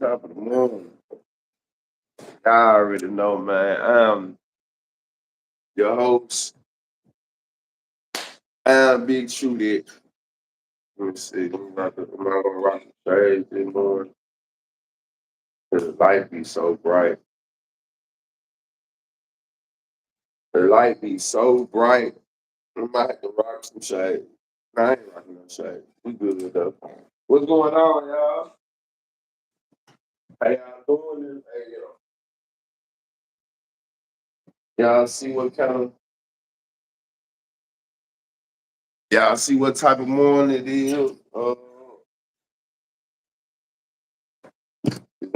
Top of the morning. I already know, man. I'm your host. I'm BigTruDat. Let me see. I'm not gonna rock the shades anymore. The light be so bright. The light be so bright. I might have to rock some shade. Nah, I ain't rocking no shade. We good though. What's going on, y'all? How y'all doing this? Hey, y'all see what kind of y'all see what type of morning it is? There's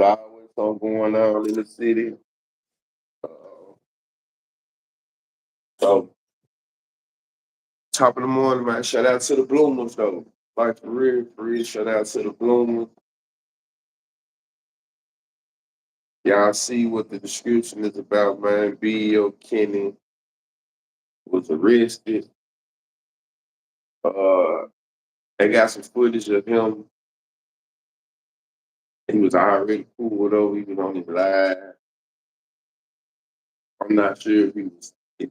always something going on in the city. Uh, so top of the morning, man. Shout out to the bloomers though. Like for real, shout out to the bloomers. Y'all see what the description is about, man. B.O. Kenny was arrested. Uh they got some footage of him. He was already pulled over, he was on his live. I'm not sure if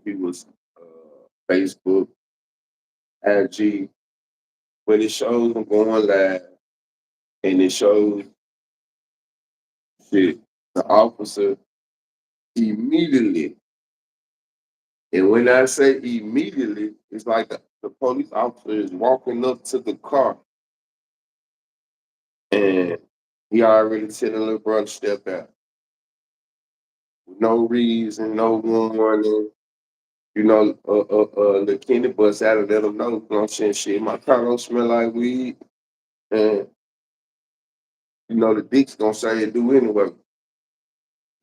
he was Facebook, IG, but it shows him going live and it shows shit, the officer immediately. And when I say immediately, it's like the police officer is walking up to the car and he already telling little brother step out. No reason, no warning. The Kenny bus out and let him know, you know what I'm saying? Shit, my car don't smell like weed. And, the dick's gonna say it do anyway.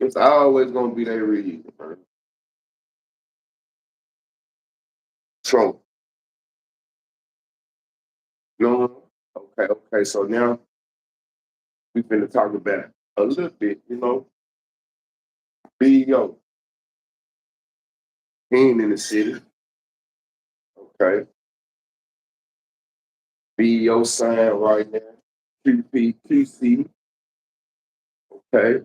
It's always gonna be their reason, man. So, you know, okay. So now we finna talk about a little bit, B.O. He ain't in the city, okay? B.O. sign right now, QPQC, okay?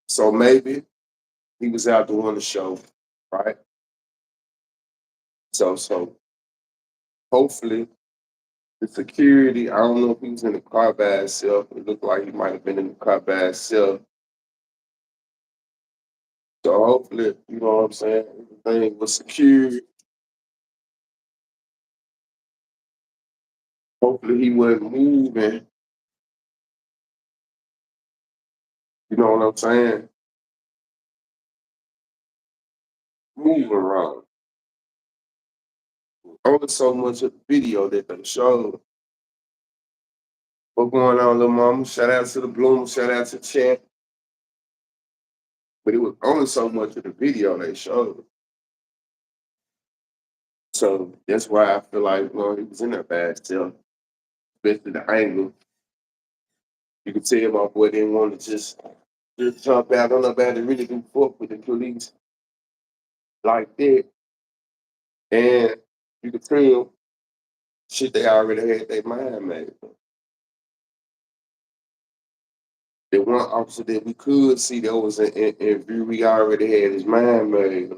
So maybe he was out doing the show, right? So hopefully the security, I don't know if he was in the car by himself. It looked like he might have been in the car by himself. So hopefully, you know what I'm saying, everything was secured. Hopefully he wasn't moving, you know what I'm saying? Moving around. Only so much of the video that they showed. What's going on, little mama? Shout out to the Bloom, shout out to Chat. But it was only so much of the video they showed. So that's why I feel like, he was in there bad still, especially the angle. You could tell my boy didn't want to just jump out on nobody to really do fuck with the police like that. And you could tell shit they already had their mind made. The one officer that we could see that was in view, we already had his mind made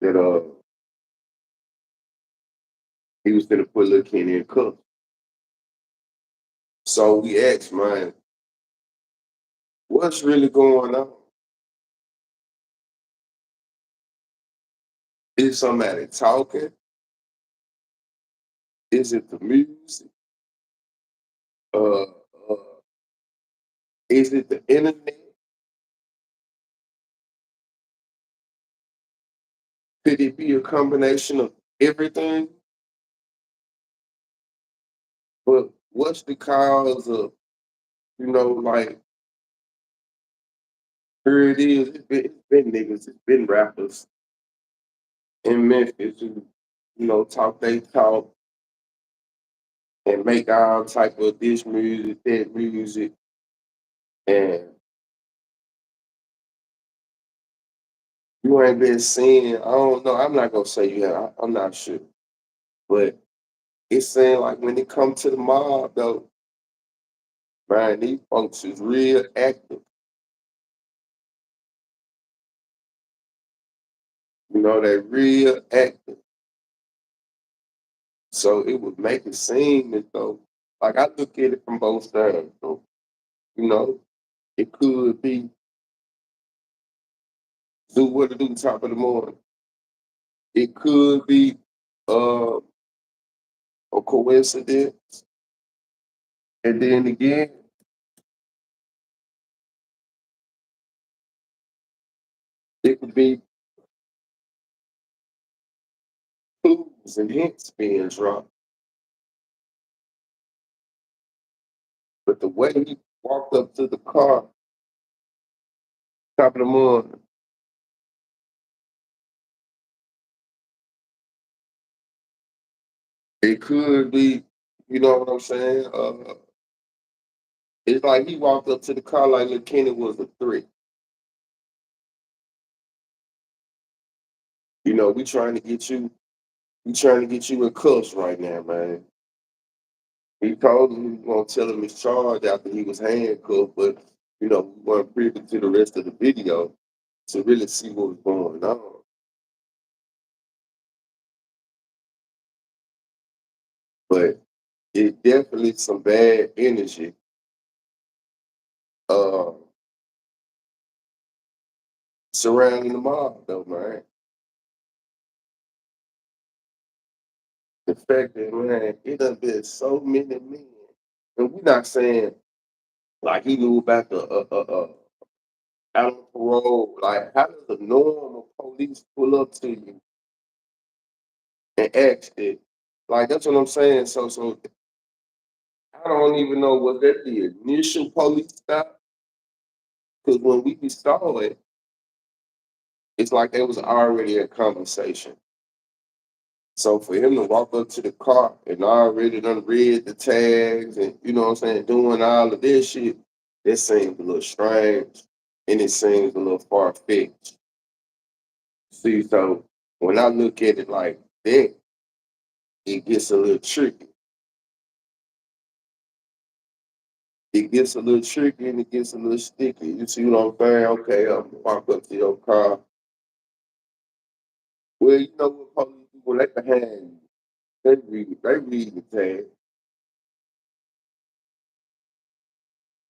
that he was gonna put Lil Kenny in cuffs. So we asked, man, what's really going on? Is somebody talking? Is it the music? Uh, uh, is it the internet? Could it be a combination of everything? But what's the cause of, like, here it is, it's been niggas, it's been rappers in Memphis who, talk they talk and make all type of this music, that music, and you ain't been seeing, I don't know, I'm not gonna say you have, I'm not sure. But it's saying like when it comes to the mob though, Man, these folks is real active. You know, they real active. So it would make it seem as though, like I look at it from both sides. So, you know, it could be do what to do top of the morning. It could be uh, a coincidence. And then again, it could be clues and hints being dropped. But the way he walked up to the car, top of the morning, it could be, you know what I'm saying? It's like he walked up to the car like Lil Kenny was a threat. You know, we trying to get you in cuffs right now, man. He told him he was gonna tell him his charge after he was handcuffed, but you know, we weren't privy to the rest of the video to really see what was going on. But it definitely some bad energy uh surrounding the mob though, man. The fact that man, it done been so many men. And we're not saying like he knew about the out on parole. Like how does a normal police pull up to you and ask it? Like that's what I'm saying. So I don't even know was that the initial police stop? Because when we saw it, it's like there was already a conversation. So for him to walk up to the car and already done read the tags and you know what I'm saying, doing all of this shit, it seems a little strange and it seems a little far fetched. See, so when I look at it like that, it gets a little tricky. It gets a little tricky and it gets a little sticky. You see what I'm saying? Okay, I'm gonna walk up to your car. Well, you know what police do when they behind you, they read the tag,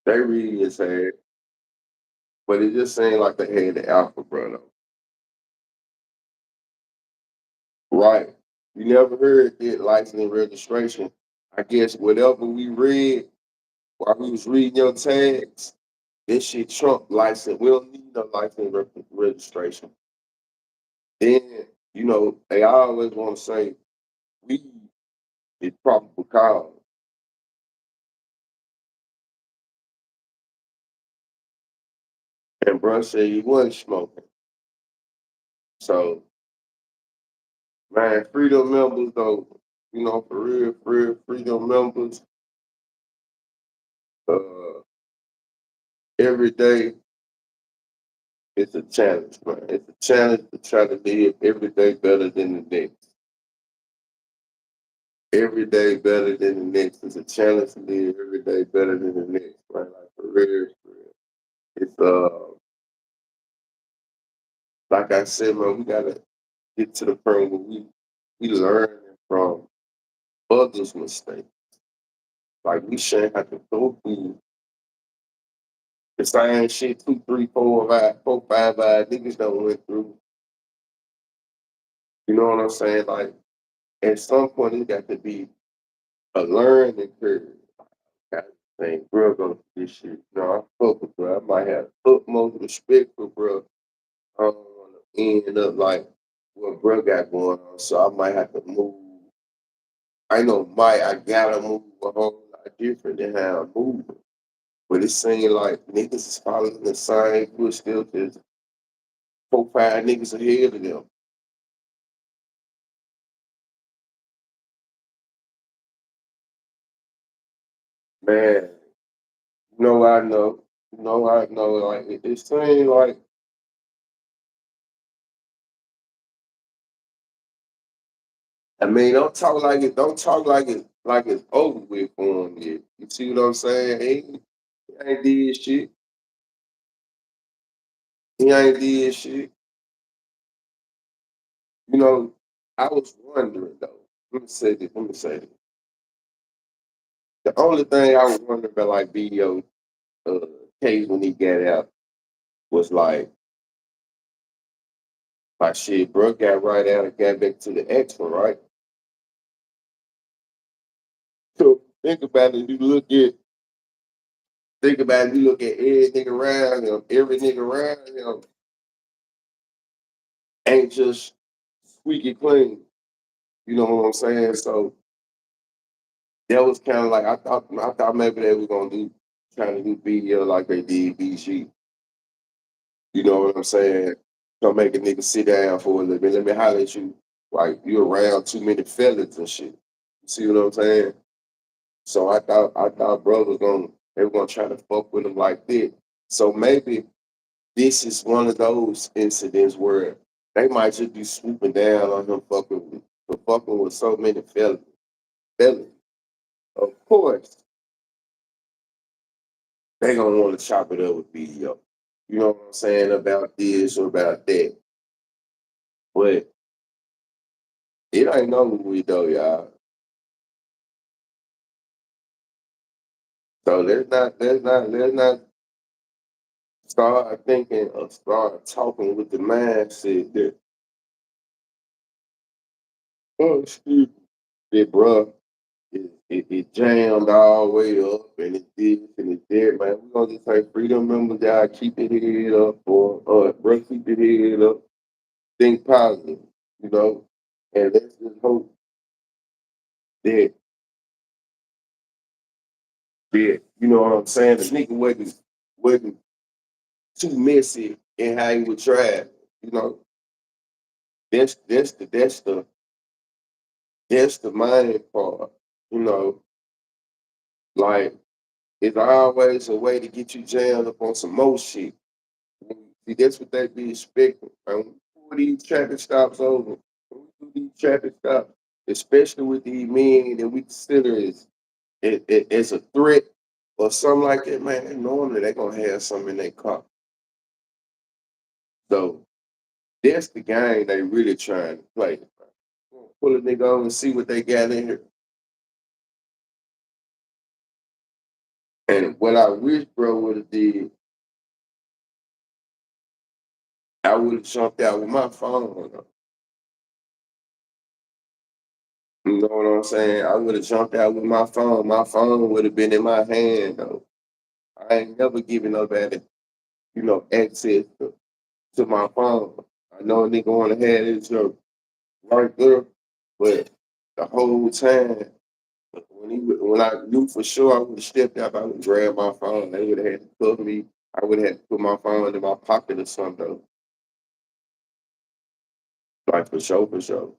they read your tag, but it just seemed like they had the alpha brother. Right. You never heard that license and registration. I guess whatever we read while we was reading your tags, this shit trump license. We don't need no license registration. Then, you know, they always want to say we is probable cause. And bro said he wasn't smoking. So, man, freedom members though, you know, for real, freedom members, uh, every day it's a challenge, man. It's a challenge to try to live every day better than the next. Every day better than the next. It's a challenge to live every day better than the next, man. Like for real, for real. It's like I said, man, we gotta get to the point where we learn from others' mistakes. Like we shouldn't have to go through the same shit two, three, four, five niggas done went through. You know what I'm saying? Like at some point it got to be a learning curve. I think bro gonna do this shit. No, I fuck with bro. I might have utmost respect for bro. I don't wanna end up like what bro got going on. So I might have to move. I know I gotta move a whole lot different than how I'm moving. But it seems like niggas is following the same footsteps as four, five niggas ahead of them. Man, no, I know. No, I know. Like it seems like I mean, don't talk like it's over with for him yet. You see what I'm saying? ain't did shit. He ain't did shit. You know, I was wondering though. Let me say this. Let me say this. The only thing I was wondering about like video uh, case when he got out was like shit, bro got right out and got back to the X one, right? So think about it, you look at every nigga around him ain't just squeaky clean. You know what I'm saying? So that was kind of like I thought maybe they were gonna do trying to do video like they did BG. You know what I'm saying? Don't make a nigga sit down for a little bit. Let me holler at you. Like you around too many fellas and shit. You see what I'm saying? So I thought bro was gonna they were gonna try to fuck with him like that. So maybe this is one of those incidents where they might just be swooping down on him fucking with so many fellas. Of course, they gonna want to chop it up with video. You know what I'm saying about this or about that. But it ain't no movie though, y'all. So let's not start thinking or start talking with the mindset that oh excuse me, that bruh it jammed all the way up and it this and it that, man. We gonna just say freedom members, y'all keep your head up or bro keep your head up, think positive, you know. And let's just hope that you know what I'm saying, the nigga wasn't too messy in how he would try, you know. That's the main part, you know. Like it's always a way to get you jammed up on some more shit. See, that's what they be expecting. And when we pull these traffic stops over, when we do these traffic stops, especially with these men that we consider as a threat or something like that, man, normally they're gonna have something in their car. So that's the game they really trying to play. Pull a nigga over and see what they got in here. And what I wish bro would have did, I would have jumped out with my phone. You know what I'm saying? I would have jumped out with my phone. My phone would have been in my hand though. I ain't never given nobody, access to my phone. I know a nigga wanna have this right there, but the whole time when I knew for sure I would have stepped out, I would have grabbed my phone. They would have had to cover me. I would have had to put my phone in my pocket or something though. Like for sure, for sure.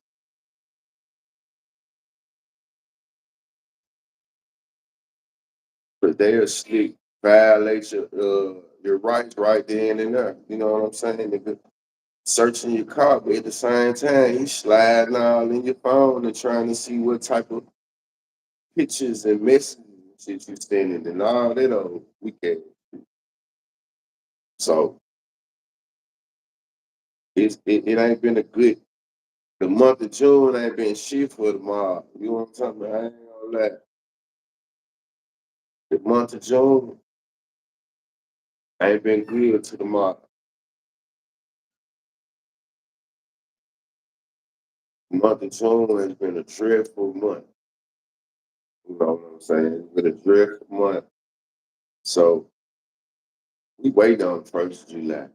But they'll slick violate your rights right then and there. You know what I'm saying? Nigga searching your car, but at the same time, you sliding all in your phone and trying to see what type of pictures and messages that you sending and all that old weekend. So it ain't been a good. The month of June ain't been shit for the mob. You know what I'm talking about? I ain't gonna lie. The month of June ain't been good to the mob. The month of June has been a dreadful month. You know what I'm saying? It's been a dreadful month. So we waiting on the first of July.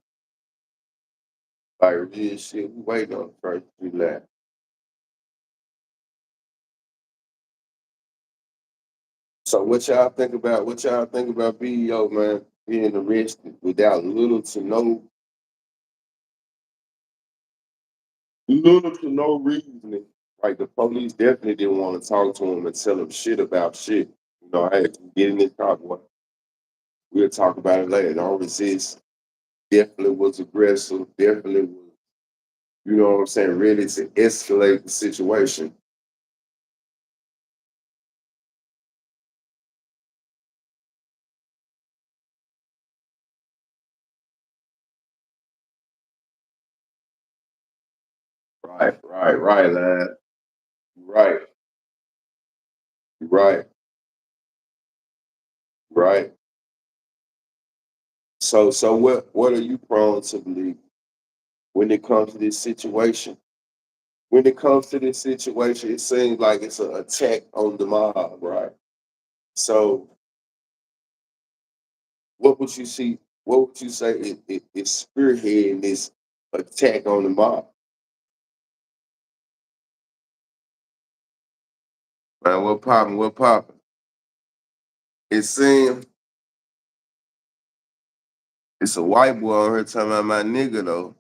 Like real shit, we waiting on the first of July. So what y'all think about BEO, man, being arrested without little to no reasoning. Like the police definitely didn't want to talk to him and tell him shit about shit. Hey, get in this car, boy. We'll talk about it later. Don't resist. Definitely was aggressive. Definitely was, you know what I'm saying, ready to escalate the situation. Right, lad. Right, right, right. So what are you prone to believe when it comes to this situation? When it comes to this situation, it seems like it's an attack on the mob, right? So what would you see? What would you say is spearheading this attack on the mob? Man, what poppin'? What poppin'? It seems it's a white boy on here talking about my nigga though.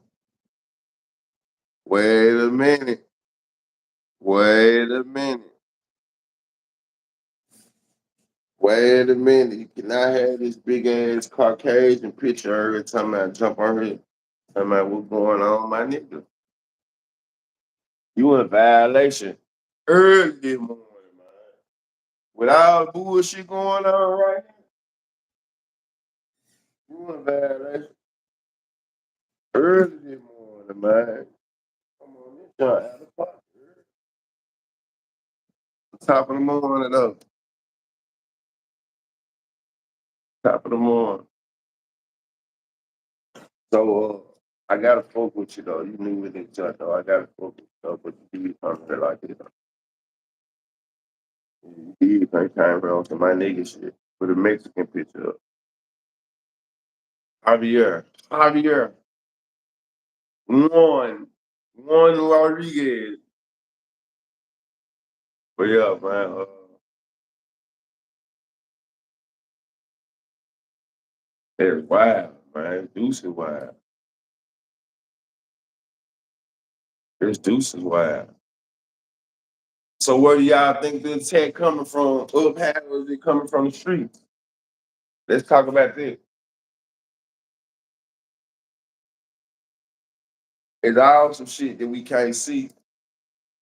Wait a minute. Wait a minute. Wait a minute. You cannot have this big ass Caucasian picture every time I jump on here. Talking about what's going on, my nigga. You in violation early this morning, man. With all the bullshit going on right now, you in violation early this morning, man. Come on, this joint out of pocket. Top of the morning, though. Top of the morning. So, I gotta fuck with you, though. You knew with this joint, though. I gotta fuck with you, though. But you did something like this. You did think time on some my nigga shit. With a Mexican picture up. Javier. Javier. One. One Rodriguez. But yeah, man. It's wild, man. Deuce is wild. This Deuce is wild. So where do y'all think the attack coming from? Up high or is it coming from the streets? Let's talk about this. It's all some shit that we can't see.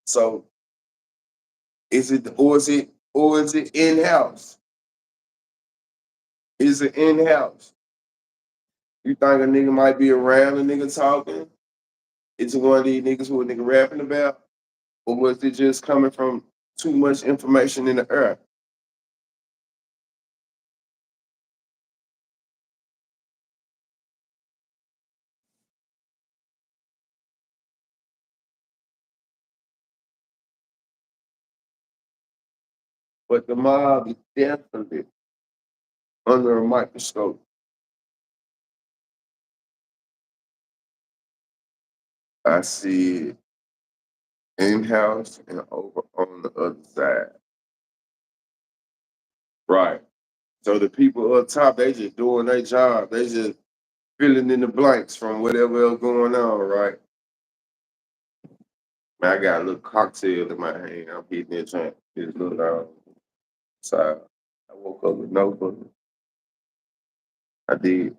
So is it in house? Is it in house? You think a nigga might be around a nigga talking? Is it one of these niggas who a nigga rapping about? Or was it just coming from too much information in the air? But the mob is definitely under a microscope. I see it in house and over on the other side. Right. So the people up top, they just doing their job. They just filling in the blanks from whatever else going on, right? Man, I got a little cocktail in my hand. I'm hitting it, trying to this little so I woke up with no food. I did.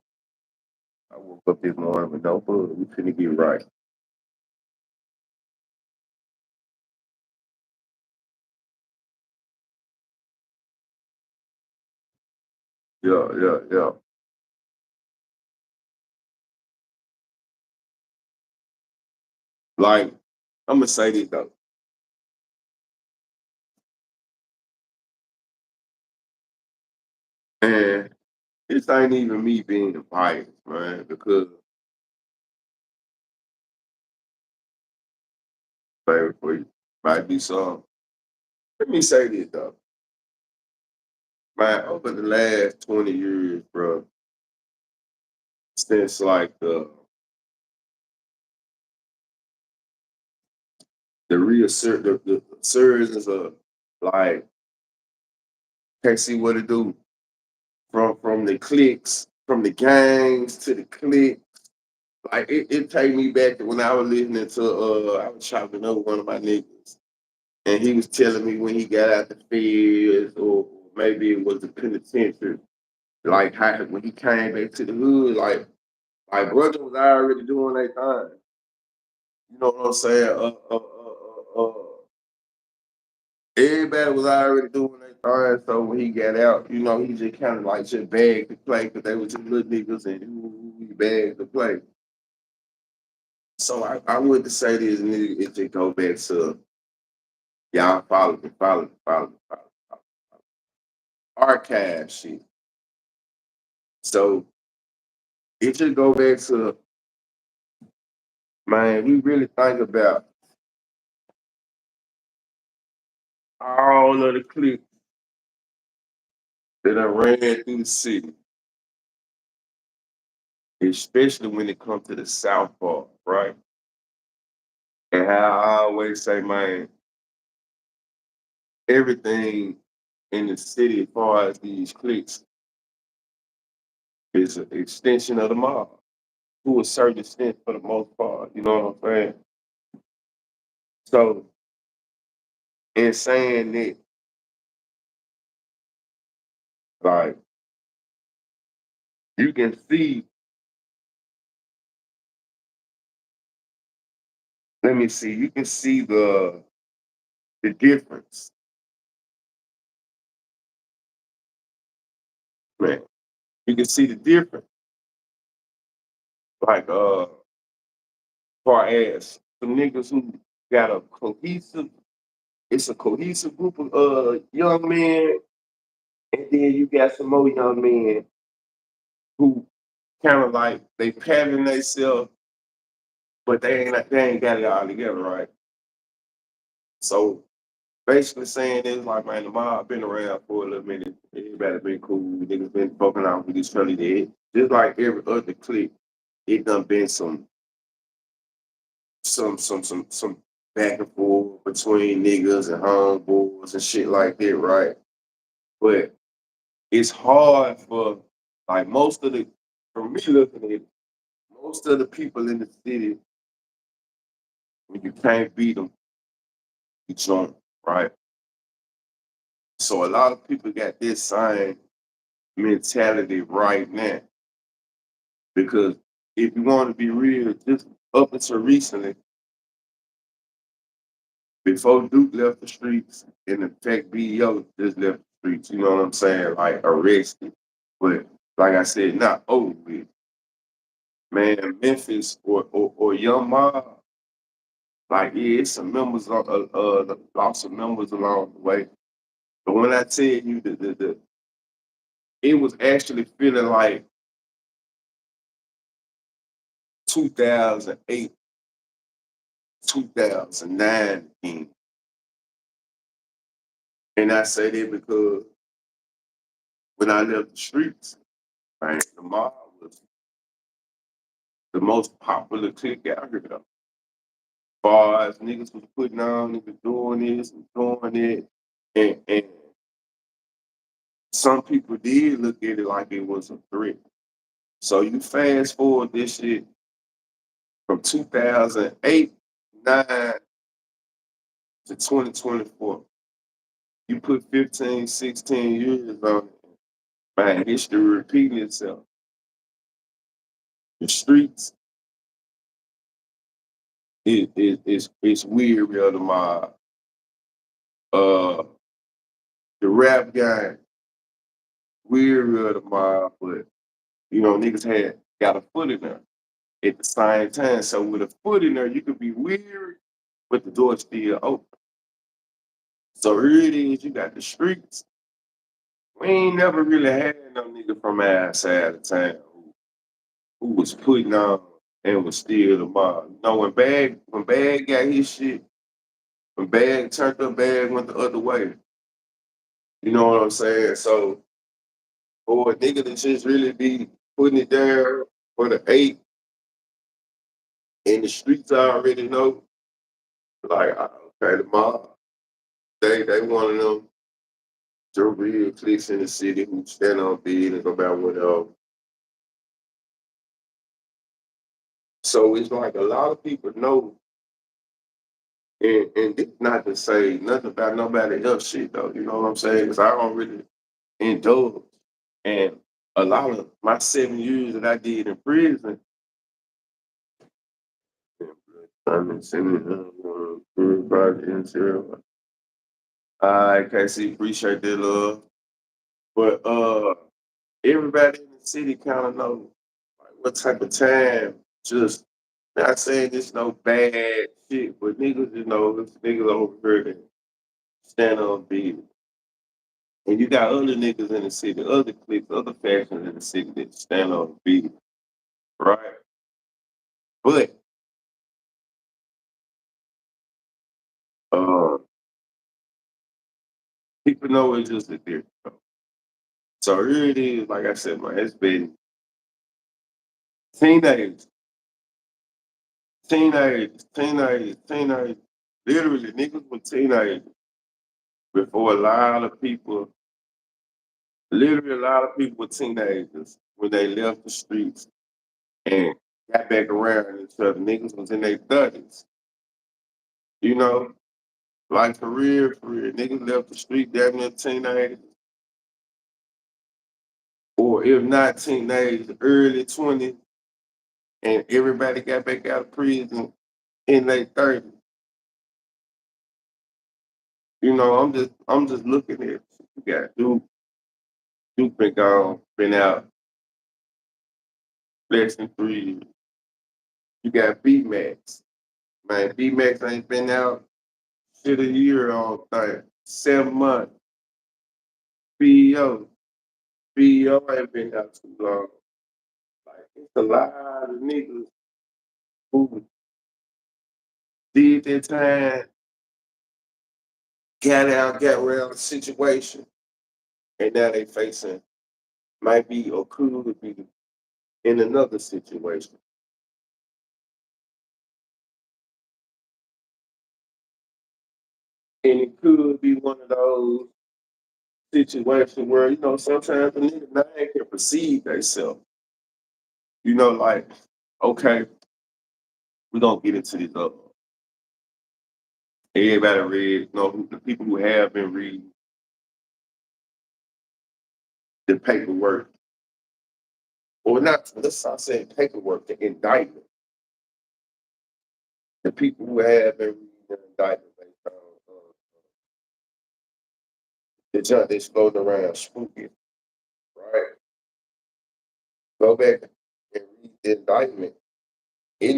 I woke up this morning with no food. We finna get right. Yeah. Like, I'm gonna say this though. And this ain't even me being biased, man, because baby, for you might be some. Let me say this though. Man, over the last 20 years, bro, since like the resurgence of like can't see what it do from the clicks, from the gangs to the click. Like it take me back to when I was listening to I was chopping up one of my niggas and he was telling me when he got out the fields or maybe it was the penitentiary, like how when he came back to the hood, like my brother was already doing their thing. You know what I'm saying? Everybody was already doing their thing, so when he got out, you know, he just kind of like just begged to play because they were just little niggas and he begged to play. So I would say this, nigga, it just go back to y'all follow archive shit. So it just go back to, man, we really think about all of the clips that I ran through the city, especially when it comes to the South Park, right? And how I always say, man, everything in the city as far as these cliques is an extension of the mob to a certain extent for the most part. You know what I'm saying? So in saying that, like you can see, let me see, you can see the difference, man. You can see the difference. Like far as some niggas who got a cohesive, it's a cohesive group of young men, and then you got some more young men who kind of like they pattern themselves, but they ain't got it all together, right? So basically saying is like, man, the mob been around for a little minute. Everybody been cool. Niggas been fucking out with each other. Just like every other clique, it done been some back and forth between niggas and homeboys and shit like that, right? But it's hard for like most of the, for me looking at it, most of the people in the city, when you can't beat them, you jump, right? So a lot of people got this same mentality right now. Because if you want to be real, just up until recently, before Duke left the streets, and in fact BEO just left the streets, you know what I'm saying? Like arrested. But like I said, not over with. Man, Memphis or Young Mob, like yeah, it's some members lost some members along the way. But when I tell you the it was actually feeling like 2008, 2009 again. And I say that because when I left the streets, right, the mob was the most popular clique out here though. Far as niggas was putting on, niggas doing this and doing it. And some people did look at it like it was a threat. So you fast forward this shit from 2008, 9 to 2024. You put 15, 16 years on it. Man, history repeating itself. The streets is weird of the mob. Uh, the rap guy, weird of the mob, but you know, niggas had got a foot in there at the same time. So with a foot in there, you could be weird, but the door's still open. So here it is, you got the streets. We ain't never really had no nigga from outside of town who was putting on and was still the mob. You know, when Bag got his shit, when Bag turned up, Bag went the other way. You know what I'm saying? So for a nigga to just really be putting it there for the eight in the streets, I already know. Like, okay, the mob, they one of them the real cliques in the city who stand on business about whatever. So it's like a lot of people know, and it's not to say nothing about nobody else shit though. You know what I'm saying? Because I don't really indulge. And a lot of my 7 years that I did in prison, I'm in everybody in jail. I can't see appreciate that love. But everybody in the city kind of know like what type of time just Not saying it's no bad shit, but niggas, it's niggas over here that stand on business. And you got other niggas in the city, other cliques, other factions in the city that stand on business, right? But uh, people know it's just a different. So here it is, like I said, man, it's been teenagers, teenagers. Literally, niggas were teenagers before a lot of people, literally a lot of people were teenagers when they left the streets and got back around and stuff. Niggas was in their 30s, you know? Like for real. Niggas left the street damn near teenagers, or if not teenagers, early 20s, and everybody got back out of prison in their 30s. I'm just looking at you got Duke been gone, been out less than 3 years. You got B Max. Man, B Max ain't been out shit a year all thing. 7 months. BEO. BEO ain't been out too long. Like it's a lot of niggas who did their time, got out, got around the situation, and now they facing might be or could be in another situation. And it could be one of those situations where, sometimes the nigga nine can perceive themselves. Like, okay, we're gonna get into this everybody read, the people who have been reading the paperwork, or not, let's not say paperwork, the indictment. The people who have been reading the indictment, they found the judge that's floating around spooky, right? Go back and read the indictment. The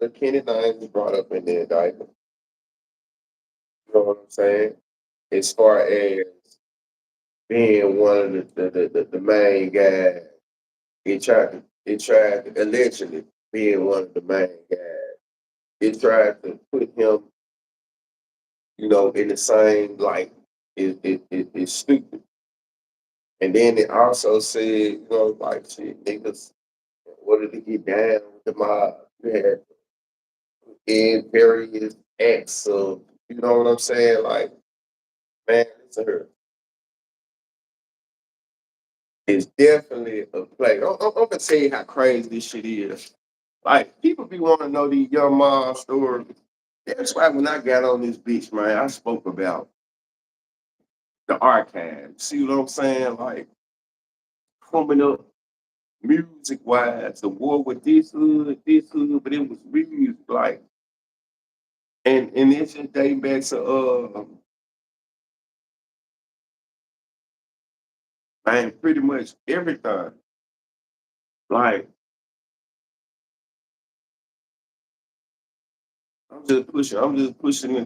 Kenny nine was brought up in the indictment. You know what I'm saying? As far as being one of the main guys, it tried to allegedly being one of the main guys. It tried to put him, in the same like it's stupid. And then it also said, like shit, niggas wanted to get down with the mob. You had in various acts of, you know what I'm saying? Like, man, listen here. It's definitely a play. I'm gonna tell you how crazy this shit is. Like, people be wanting to know these young mom stories. That's why when I got on this beach, man, I spoke about the archive. See what I'm saying? Like, coming up music wise, the war with this hood, but it was music, like, and it's just dating back to man, pretty much everything. Like, I'm just pushing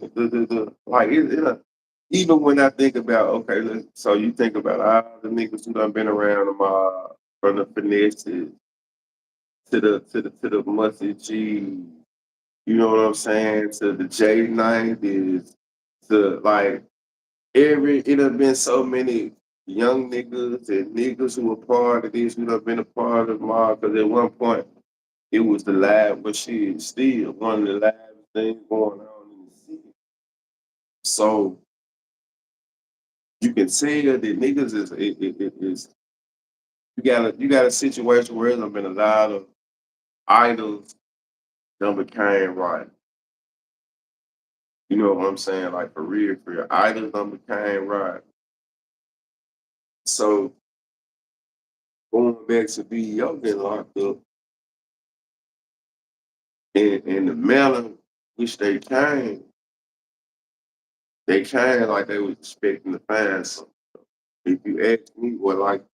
like even when I think about, okay, so you think about all the niggas who done been around the mob, from the finesses to the musty G, you know what I'm saying, to the J90s, to like it have been so many young niggas and niggas who were part of this, who have been a part of the mob, because at one point it was the live, but shit, still one of the live things going on in the city. So you can tell that niggas is you got a situation where there's been a lot of idols that became right. You know what I'm saying? Like for real, idols that became right. So going back to BEO getting locked up, and the manner which they came like they was expecting to find something. If you ask me, well, like,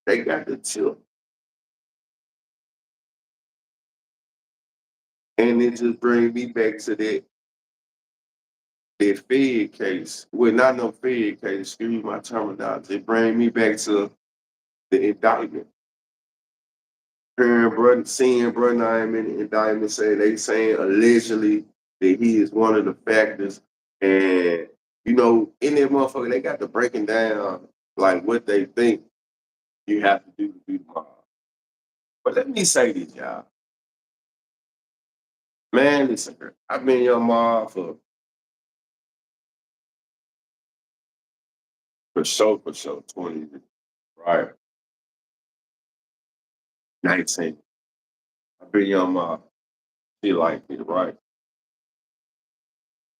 they got the tip. And it just brings me back to that Fed case. Well, not no Fed case, excuse my terminology. It brings me back to the indictment. Hearing brother, seeing brother name in the indictment say they saying allegedly that he is one of the factors. And in that motherfucker, they got to breaking down like what they think you have to do to be the mob. But let me say this, y'all. Man, listen, girl, I've been your mom for sure, 20 years. Right. 19. I've been your mom. She like me, right?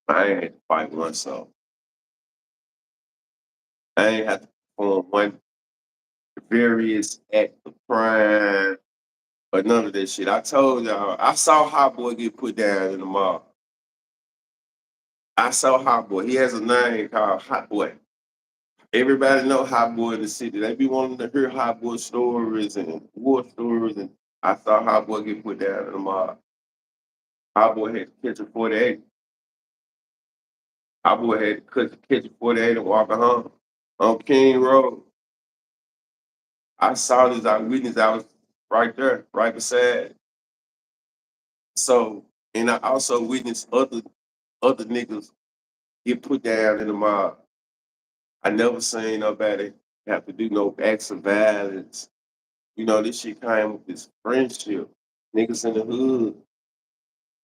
I ain't had to fight one, so I ain't had to perform one various act of crime or none of that shit. I told y'all, I saw Hot Boy get put down in the mall. I saw Hot Boy. He has a name called Hot Boy. Everybody know Hot Boy in the city. They be wanting to hear Hot Boy stories and war stories. And I saw Hot Boy get put down in the mall. Hot Boy had to catch a 48. Hot Boy had to catch a 48 and walk home on King Road. I saw this. I witnessed. I was right there, right beside. So, and I also witnessed other niggas get put down in the mob. I never seen nobody have to do no acts of violence. This shit came with this friendship. Niggas in the hood.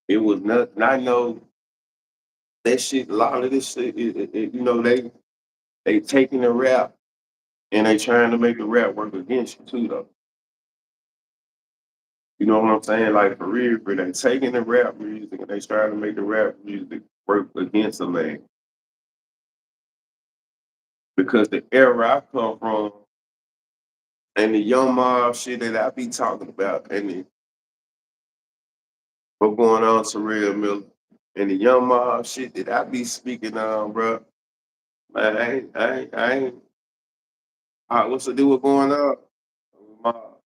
It was not no that shit. A lot of this shit, they taking the rap and they trying to make the rap work against you too, though. You know what I'm saying? Like for real, but they taking the rap music and they trying to make the rap music work against a man. Because the era I come from and the young mob shit that I be talking about and what going on to Real Miller and the young mob shit that I be speaking on, bro. Man, what's the deal with going on? Mob.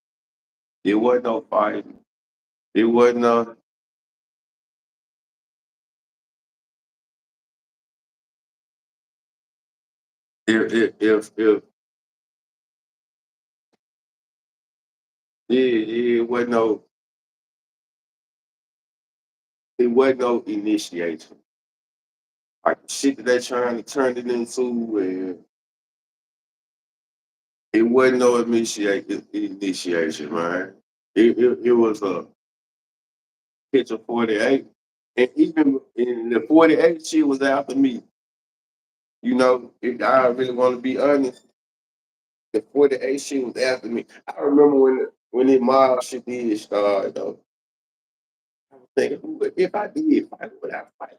It wasn't no fighting. It wasn't no, if it wasn't no, it wasn't no initiation. Like the shit that they trying to turn it into, and it wasn't no initiation, man. It was a pitch of 48. And even in the 48, she was after me. If I really want to be honest, the 48 she was after me. I remember when the mob shit did start, though. I was thinking, if I did fight, would I fight?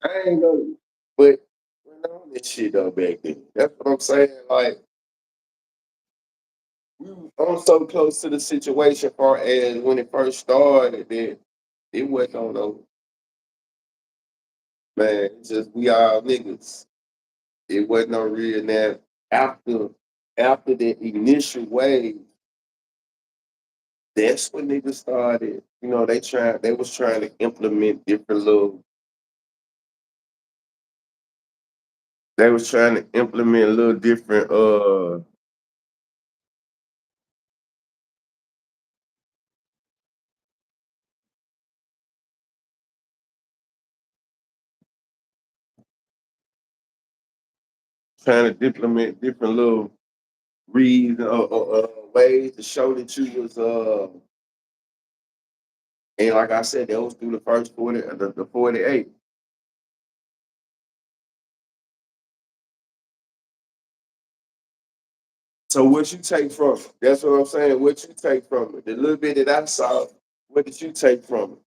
I ain't know. But went on this shit though back then. That's what I'm saying. Like, I'm so close to the situation far as when it first started that it wasn't on no man, it's just we all niggas. It wasn't no real now. After after the initial wave, that's when niggas started. They was trying to implement different little they was trying to implement a little different trying to implement different little reason ways to show that you was and like I said, that was through the first 40 the 48. So what you take from it? That's what I'm saying. What you take from it? The little bit that I saw, what did you take from it?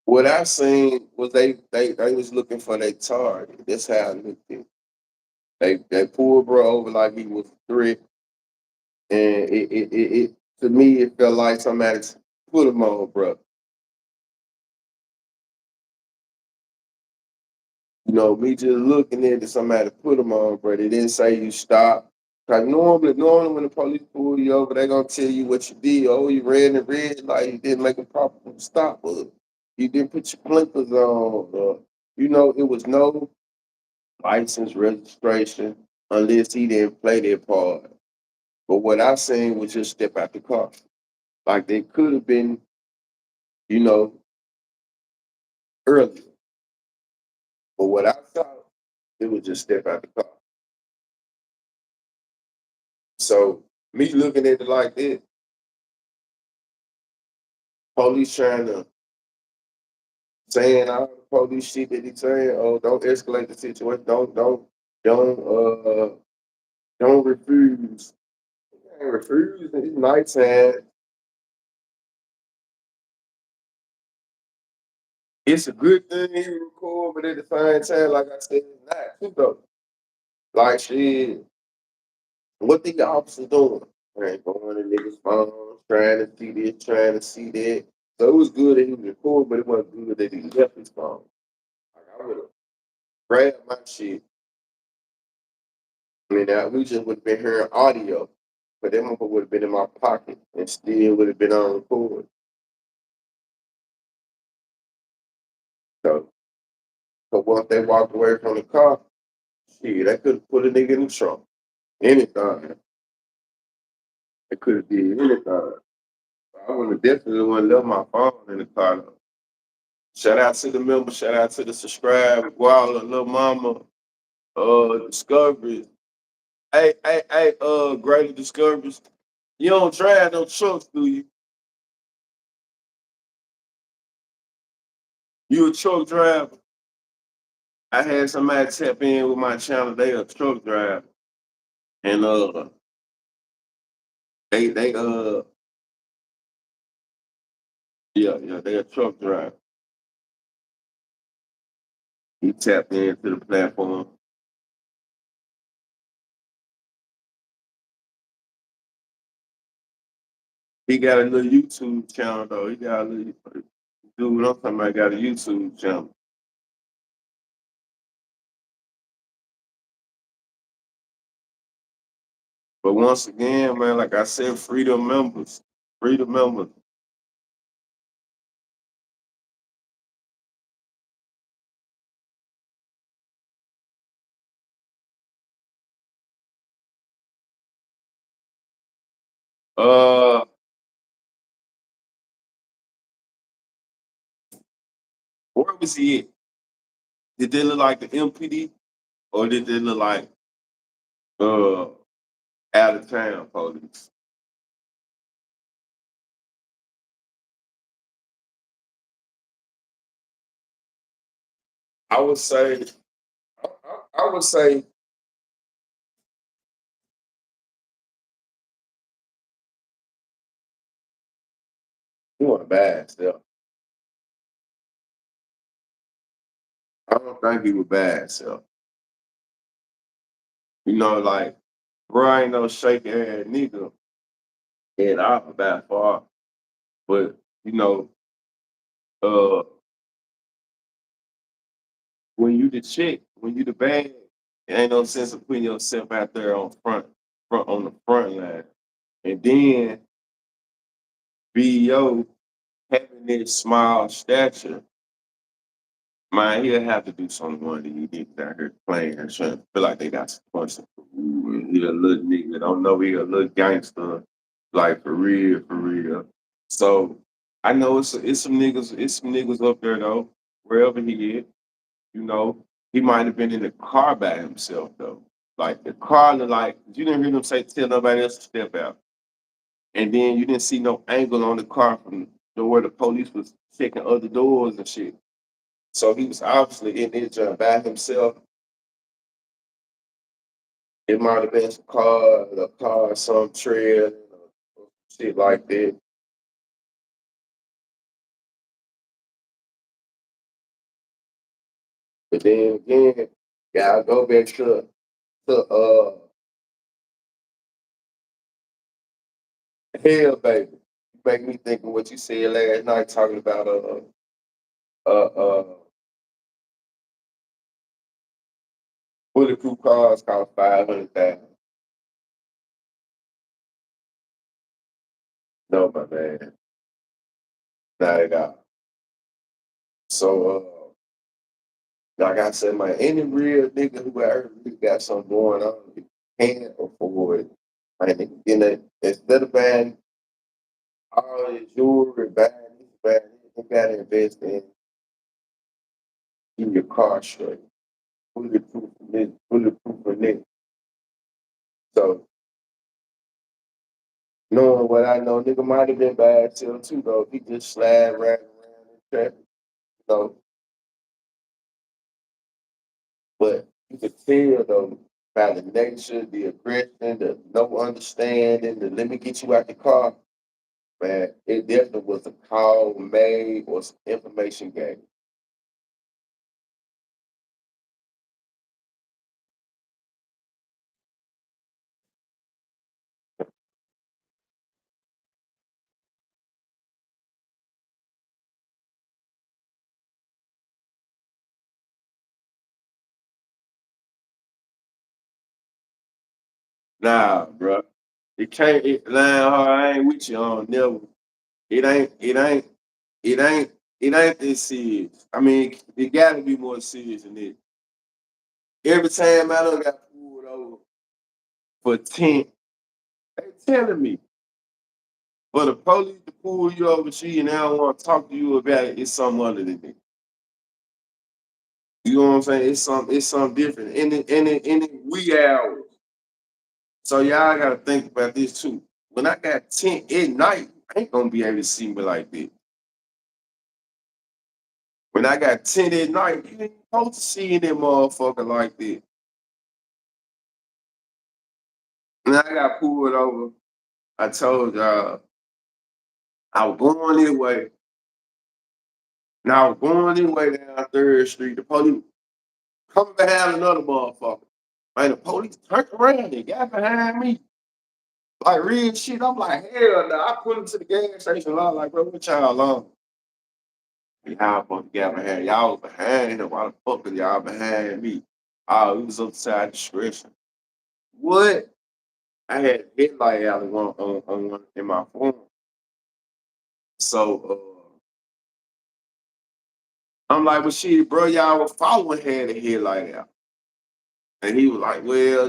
What I seen was they was looking for their target. That's how I looked at it. They pulled bro over like he was a threat, and it to me it felt like somebody put him on, bro. Me just looking at it, somebody put him on, bro. They didn't say you stop. Cause normally when the police pull you over, they gonna tell you what you did. Oh, you ran the red light, you didn't make a proper stop, or you didn't put your blinkers on, or it was no license registration unless he didn't play that part. But what I seen was just step out the car. Like they could have been, you know, earlier. But what I saw, it was just step out the car. So me looking at it like that, police trying to saying all the police shit that he's saying, oh, don't escalate the situation, don't don't refuse. You ain't refuse. It's nighttime. It's a good thing he record, but at the same time, like I said, it's not too though. Like shit, what the officer doing? Right, going to niggas' phone, trying to see this, trying to see that. So it was good that he was recording, but it wasn't good that he left his phone. Like I would have grabbed my shit. I mean, we just would have been hearing audio, but that motherfucker would have been in my pocket and still would have been on record. So, so once they walked away from the car, shit, they could have put a nigga in the trunk. Anything. They could have did anything. I would have definitely wouldn't left my phone in the car. Though. Shout out to the members, shout out to the subscribe, Guala, Little Mama, Discoveries. Greater Discoveries. You don't drive no trucks, do you? You a truck driver? I had somebody tap in with my channel. They a truck driver, and they yeah they a truck driver. He tapped into the platform. He got a little YouTube channel though. He got a little dude. I'm talking about got a YouTube channel. But once again, man, like I said, freedom members, freedom members. Uh, where was he at? Did they look like the MPD or did they look like uh out of town police? I would say, I would say, he was bad still. I don't think he was bad still. Like, bro, ain't no shake ass nigga at all that far. But, you know, uh, when you the chick, when you the bad, it ain't no sense of putting yourself out there front on the front line. And then BO having this small stature, man, he'll have to do something one of these niggas out here playing and trying to feel like they got some punch. Ooh, he a little nigga, don't know he a little gangster, like for real, for real. So I know it's some niggas up there though, wherever he is, you know. He might have been in the car by himself though. Like the car, like you didn't hear them say tell nobody else to step out. And then you didn't see no angle on the car from where the police was checking other doors and shit. So he was obviously in there jump by himself. It might have been some trail, shit like that. But then again, gotta go back to hell, baby. You make me think of what you said last night talking about uh bulletproof cars cost 500,000. No, my man, not at all. So, like I said, man, any real nigga who ever really got something going on, he can't afford it. Like, you know, instead of buying all his jewelry, buying this, buying this, you gotta invest in your car straight. Bulletproof this, bulletproof for this. So, knowing what I know, nigga might have been bad till too, though. He just slide right around in traffic, you know. But you could tell, though, by the nature, the aggression, the no understanding, the let me get you out the car, man, it definitely was a call made or some information gained. Nah, bro. It can't, line hard, I ain't with you on never. It ain't, it ain't, it ain't, it ain't this serious. I mean, it gotta be more serious than this. Every time I done got pulled over for 10, they telling me, for the police to pull you over, she and they don't want to talk to you about it, it's something other than that. You know what I'm saying? It's something different. In the wee hours. So y'all gotta think about this too. When I got 10 at night, I ain't gonna be able to see me like that. When I got 10 at night, you ain't supposed to see that motherfucker like that. When I got pulled over, I told y'all I was going this way. Now I was going this way down Third Street. The police coming behind another motherfucker. Man, the police turned around and got behind me. Like real shit. I'm like, hell no. I put him to the gas station. I was like, bro, what y'all on? Y'all supposed to get behind. Y'all was behind him. Why the fuck are y'all behind me? Oh, it was upside discretion. What? I had headlight out on one in my phone. So I'm like, well, shit, bro, y'all was following had a headlight out. And he was like, well,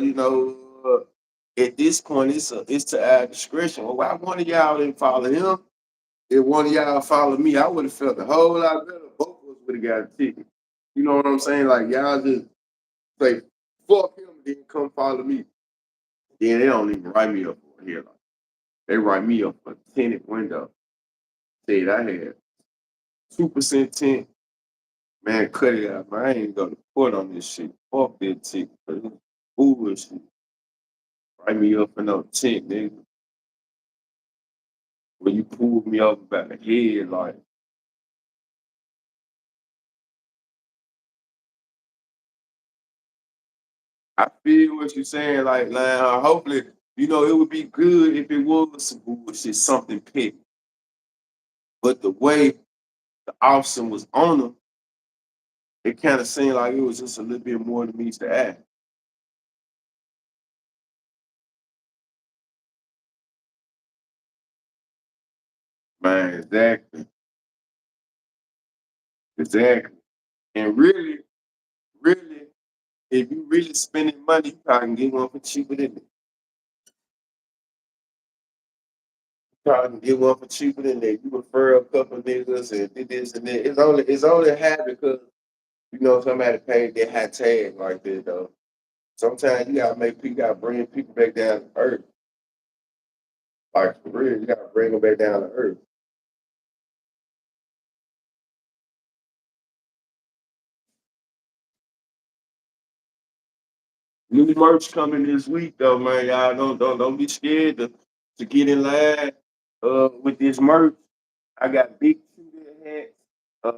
at this point, it's to our discretion. Well, why one of y'all didn't follow him? If one of y'all followed me, I would have felt a whole lot better. Both of us would have got a ticket. You know what I'm saying? Like, y'all just say, fuck him, then come follow me. Then they don't even write me up for a headlight. They write me up for a tinted window. Said I had 2% tint. Man, cut it out. Man, I ain't going to court on this shit. Fuck that ticket. Bullshit. Write me up for no tint, nigga. When you pulled me up by the head, like, I feel what you're saying. Like, hopefully, it would be good if it was some bullshit, something petty. But the way the officer was on him, it kind of seemed like it was just a little bit more than meets the eye. Man, exactly. Exactly. And really, really, if you really spending money, you probably can get one for cheaper than that. You probably can get one for cheaper than that. You refer a couple niggas and did this and that. It's only happened because somebody paid their high tag like that though. Sometimes you gotta bring people back down to earth. Like for real, you gotta bring them back down to earth. New merch coming this week though, man. Y'all don't be scared to get in line with this merch. I got big TuDat hats,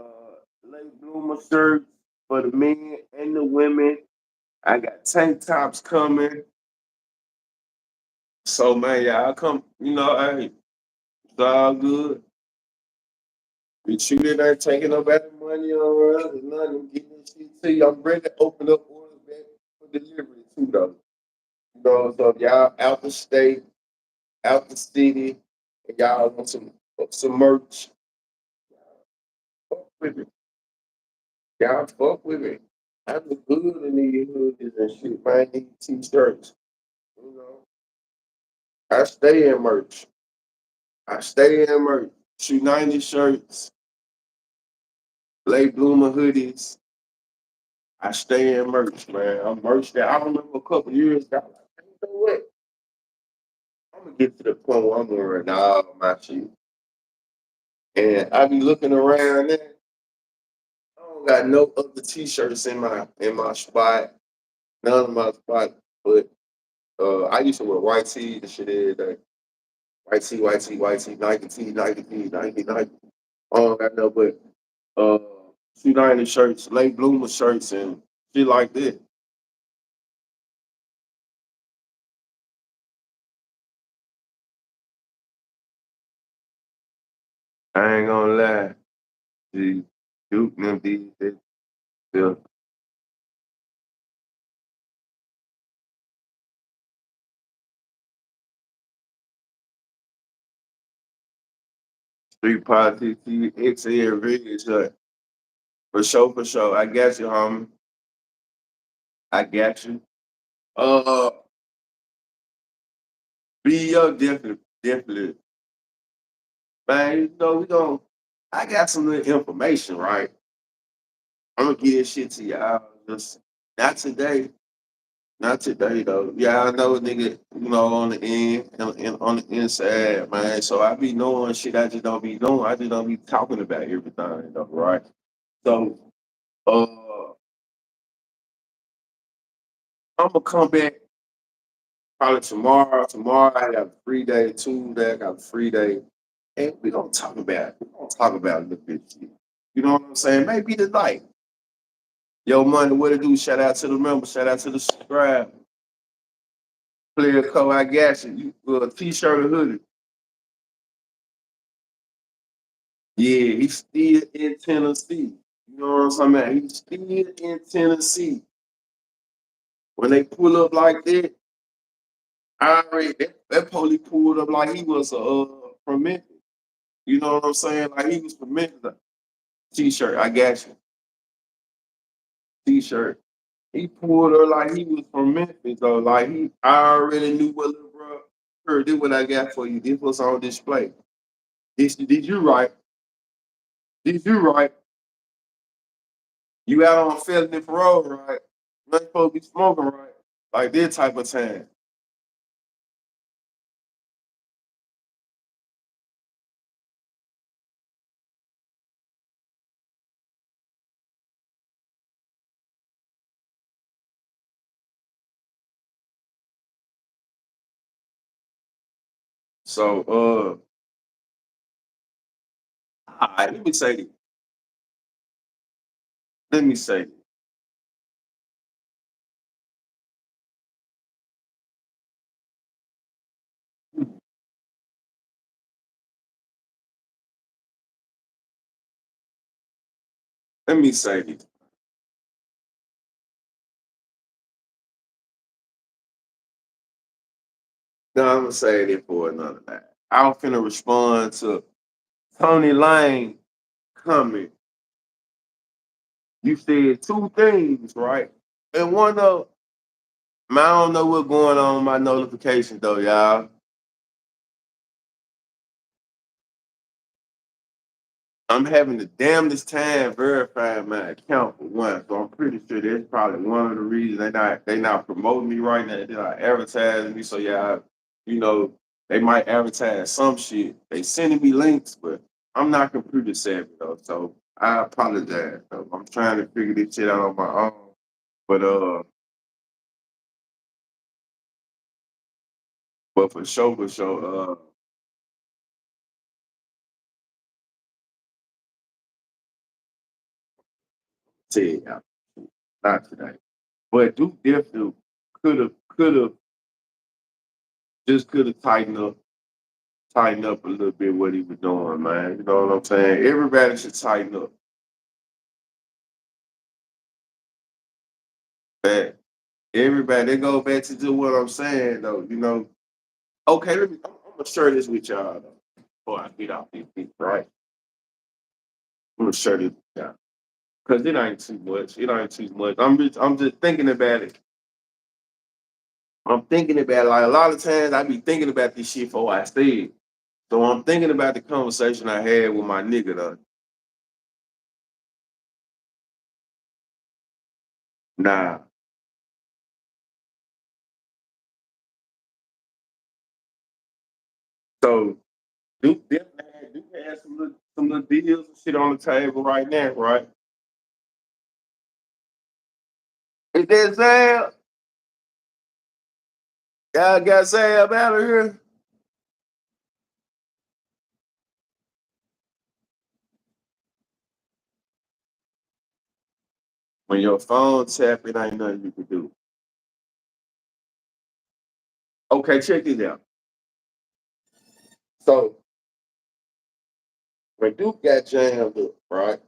late bloomer shirts for the men and the women. I got tank tops coming. So man, y'all come, hey, it's all good. We shoot it ain't taking nobody money on us or nothing. Getting this shit to you. I'm ready to open up orders back for delivery too though. So if y'all out the state, out the city, and y'all want some merch, fuck with me. Y'all fuck with me. I look good in these hoodies and shit, man. These t-shirts. You know, I stay in merch. I stay in merch. Shoe 90 shirts, late bloomer hoodies. I stay in merch, man. I'm merch that I remember a couple years ago. I was like, you know what? I'm gonna get to the point where I'm wearing all my shit. And I be looking around there. I don't got no other t-shirts in my spot, none of my spot. But I used to wear white tee and shit every day. White tee, white tee, white tee, Nike tee, Nike tee, Nike, Nike. I don't got no but uh 290 shirts, late bloomer shirts and shit like that. I ain't gonna lie. The Duke and them these the street politics, XL red shirt. For sure, for sure. I got you, homie. I got you. Uh definitely, definitely. Man, we don't I got some little information, right? I'm gonna give this shit to y'all. Just not today. Not today though. Yeah, I know nigga, on the end and on the inside, man. So I be knowing shit I just don't be knowing. I just don't be talking about everything though, right? So uh I'm gonna come back probably tomorrow. Tomorrow I got a free day. Tuesday I got a free day. And we gonna talk about a little bit of shit. You know what I'm saying? Maybe tonight. Yo, money, what it do? Shout out to the members, shout out to the subscribe. Player Co, I got you. You a t-shirt or hoodie. Yeah, he's still in Tennessee. You know what I'm talking about? He's still in Tennessee. When they pull up like that, I already that police pulled up like he was from Memphis. You know what I'm saying? Like he was from Memphis. T-shirt, I got you. T-shirt. He pulled her like he was from Memphis though. Like I already knew what little bro. Here, this what I got for you. This was on display. This did you right? Did you right? You out on felony parole, right? Not supposed to be smoking, right? Like this type of time. So all right, let me say this. Let me say this. Let me say this. No, I'm gonna say it for another night. I'm finna respond to Tony Lane comment. You said two things, right? And one of man, I don't know what's going on with my notifications though, y'all. I'm having the damnedest time verifying my account for one, so I'm pretty sure that's probably one of the reasons they not promoting me right now. They're not advertising me, so yeah, you know they might advertise some shit. They sending me links, but I'm not computer savvy though, so I apologize. Though. I'm trying to figure this shit out on my own, but for sure, said not today. But Duke definitely could have just could have tighten up a little bit what he was doing, man. You know what I'm saying? Everybody should tighten up. But everybody, they go back to do what I'm saying though. Okay, I'm gonna share this with y'all though. before I get off this bitch, right? I'm gonna shut it down. Cause it ain't too much. It ain't too much. I'm just thinking about it. I'm thinking about it. Like a lot of times I be thinking about this shit before I say it. So I'm thinking about the conversation I had with my nigga though. Nah. So Duke definitely Duke has some little deals and shit on the table right now, right? Is that Sam? Y'all got Sam out of here? When your phone tap, it ain't nothing you can do. Okay, check this out. So when Duke got jammed up, right?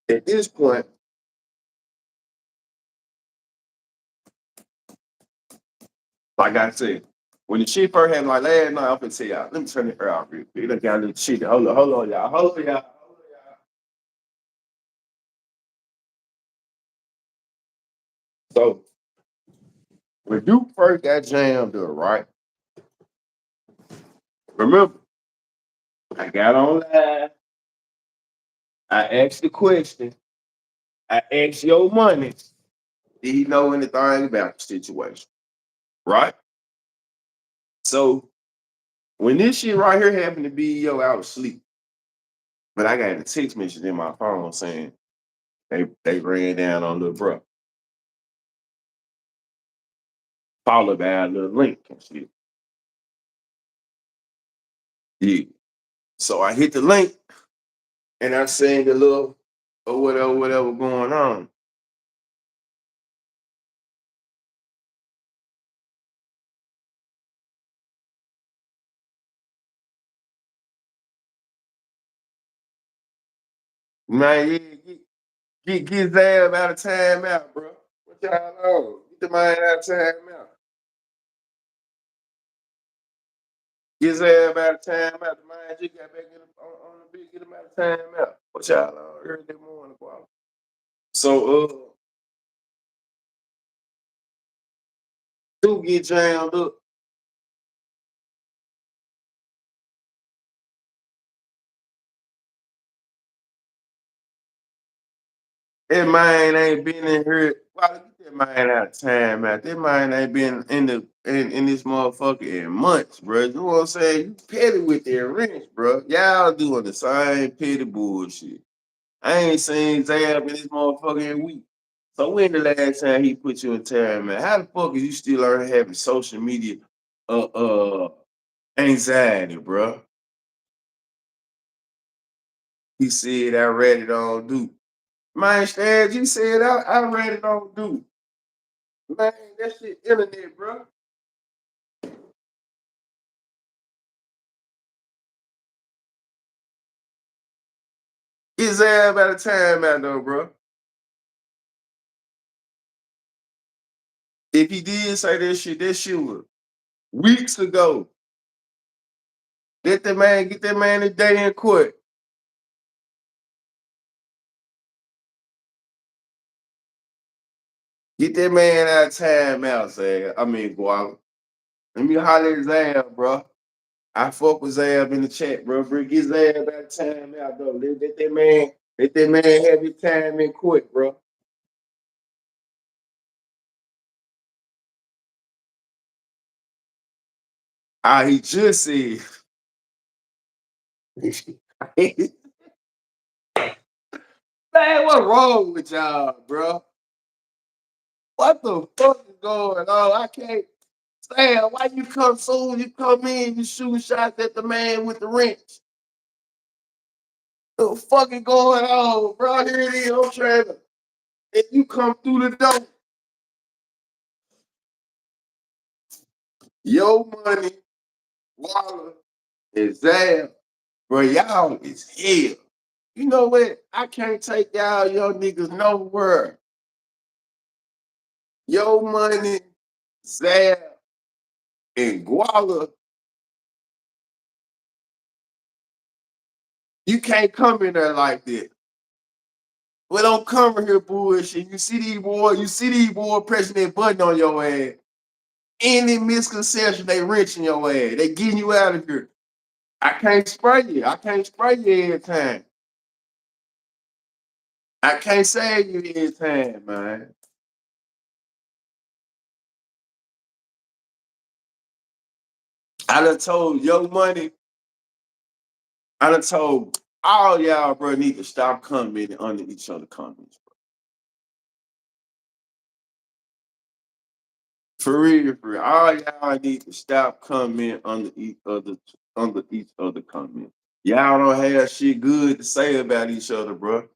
At this point, like I said, when the shit first happened, like last night, I'm gonna tell y'all, let me turn it off real quick. Look, y'all little shit. Hold on, y'all. Hold on, y'all. Hold on, y'all. So when Duke first got jammed up, right? Remember, I got on live. I asked the question. I asked your money. Did he know anything about the situation? Right? So when this shit right here happened to be, yo, I was asleep. But I got a text message in my phone saying they ran down on little bro, followed by a little link and shit. Yeah. So I hit the link and I seen the little or whatever going on. Man, yeah, get his ass out of time out, bro. What y'all on? Get the man out of time out. Get his ass out of time out. The man just got back on the beat. Get him out of time out. What y'all on early that morning, bro? So do get jammed up. That man ain't been in here. Why get that man out of time out? That man ain't been in this motherfucker in months, bro. You know what I'm saying? You petty with that wrench, bro. Y'all doing the same petty bullshit. I ain't seen Zab in this motherfucker in week. So when the last time he put you in time, man? How the fuck is you still learning having social media anxiety, bro? He said I read it on Duke. Man, Stan, you said I read it on Duke. Man, that shit internet, bro. His ass by the time out though, bro. If he did say that shit was weeks ago. Let that man get that man a day in court. Get that man out of time out, say. I mean, Guala. Let me holler at his ass, bro. I fuck with Zab in the chat, bro. Bro, get Zab out of time out, though. Let that man have his time in court, bro. He just said, man, what wrong with y'all, bro? What the fuck is going on? I can't stand. Why you come soon? You come in, you shoot shots at the man with the wrench. The fuck is going on, bro? Here it is. I'm trying to. If you come through the door, your money, Waller, is there. Bro, y'all is hell. You know what? I can't take y'all niggas nowhere. Your money Zab and Guala, you can't come in there like that. Well, don't come in here bullshit. You see these boys pressing that button on your ass. Any misconception, they wrenching your ass. They getting you out of here. I can't spray you. I can't spray you every time. I can't save you every time, man. I done told Yo Money, I done told all y'all, bro, need to stop commenting under each other comments. For real, for real. All y'all need to stop commenting under each other comment. Y'all don't have shit good to say about each other, bro.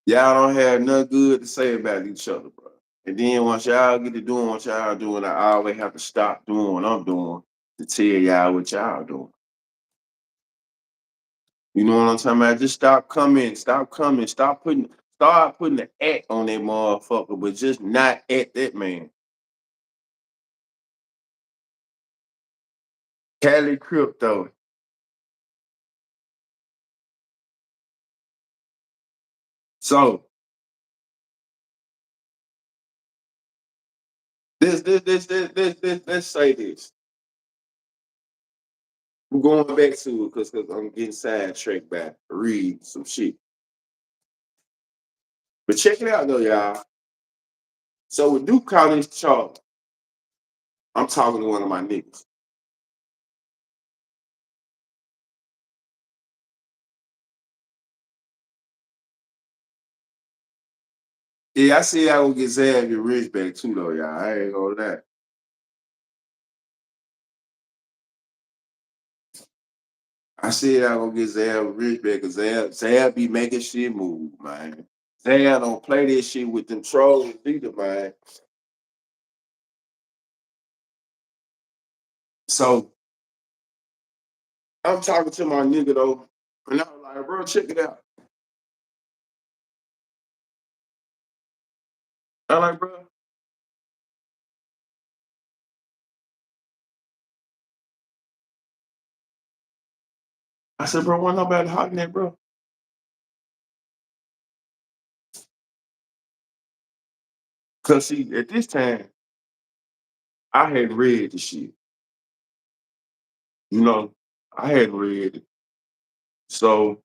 Y'all don't have nothing good to say about each other, bro. And then once y'all get to doing what y'all doing, I always have to stop doing what I'm doing to tell y'all what y'all doing. You know what I'm talking about? Just stop coming, start putting the act on that motherfucker, but just not at that man. Cali crypto. So let's say this. I'm going back to it because I'm getting sidetracked by read some shit. But check it out though, y'all. So with Duke Collins Charlie, I'm talking to one of my niggas. Yeah, I see I will get Zab your rich back too though, y'all. I ain't gonna that. I said I gonna get Zab rich back because Zab be making shit move, man. Zab don't play this shit with them trolls either, man. So I'm talking to my nigga though, and I was like, bro, check it out. I'm like, bro, I said, bro, why nobody hot in that, bro? Cause see, at this time, I had read the shit. You know, I had read it. So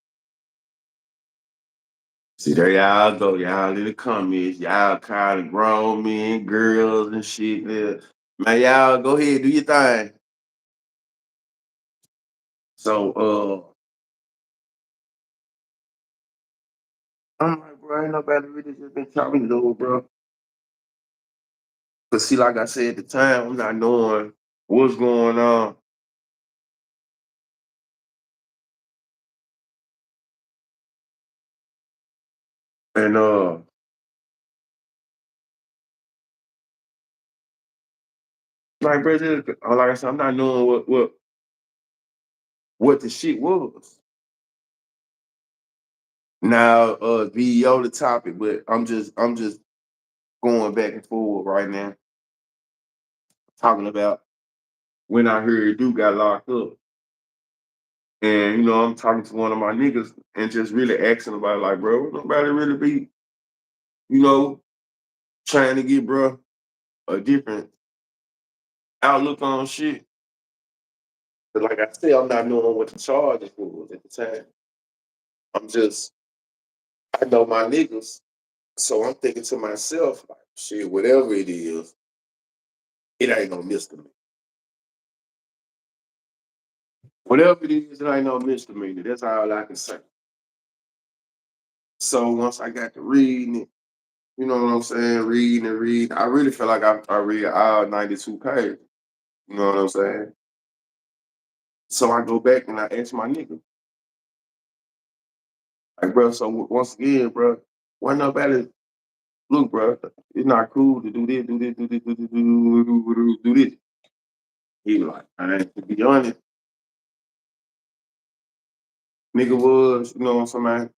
see, there y'all go, y'all in the comments, y'all kind of grown men, girls, and shit. Yeah. Man, y'all go ahead, do your thing. So, I'm like, bro, ain't nobody really just been talking to, bro. Cause see, like I said at the time, I'm not knowing what's going on. And like, bro, like I said, I'm not knowing what the shit was. Now, video the topic, but I'm just going back and forward right now, talking about when I heard Duke got locked up. And I'm talking to one of my niggas and just really asking about like, bro, nobody really be, you know, trying to get bro a different outlook on shit. But like I said, I'm not knowing what the charges was at the time. I'm just I know my niggas, so I'm thinking to myself, like, shit, whatever it is, it ain't no misdemeanor. Whatever it is, it ain't no misdemeanor. That's all I can say. So once I got to reading it, you know what I'm saying, reading and reading, I really feel like I read all 92 pages. You know what I'm saying? So I go back and I ask my nigga, like, bro, so once again, bro, why nobody look, bro, it's not cool to do this, do this, do this, do this, do this. He like, I ain't to be honest, nigga was, what I'm saying,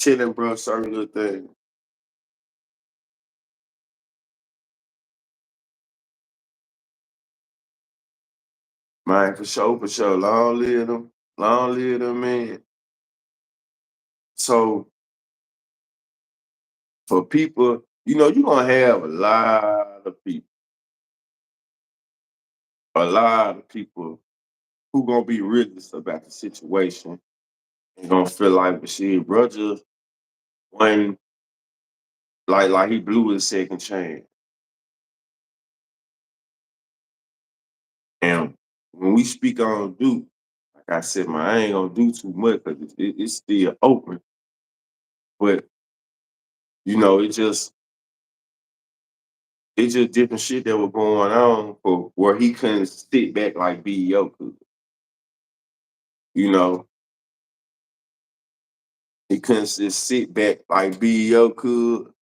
chilling, bro, certain little thing. Man, for sure, for sure. Long live them. Long live them, man. So for people, you're gonna have a lot of people who gonna be realist about the situation and gonna feel like, but shit, brother, when like he blew his second chance. And when we speak on Duke, like I said, man, I ain't gonna do too much because it's still open. But it's just different shit that was going on for where he couldn't sit back like BEO could. You know, he couldn't just sit back like BEO could.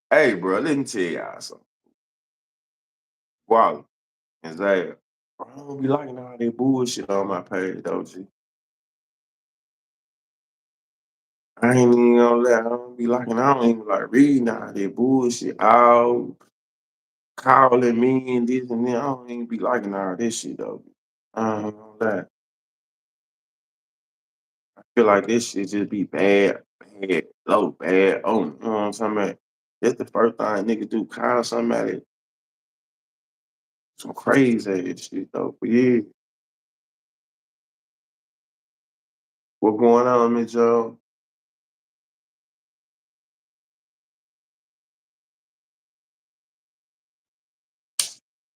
Hey, bro, let me tell y'all something. Wally and Zay, I don't be liking all that bullshit on my page, though, G. I ain't even gonna lie, I don't even like reading all that bullshit. All calling me and this and that. I don't even be liking all this shit, though. I ain't gonna lie. I feel like this shit just be bad, bad, low, bad. Oh, you know what I'm talking about? That's the first thing nigga do, call somebody some crazy ass shit, though. But yeah, what going on, Miss Joe?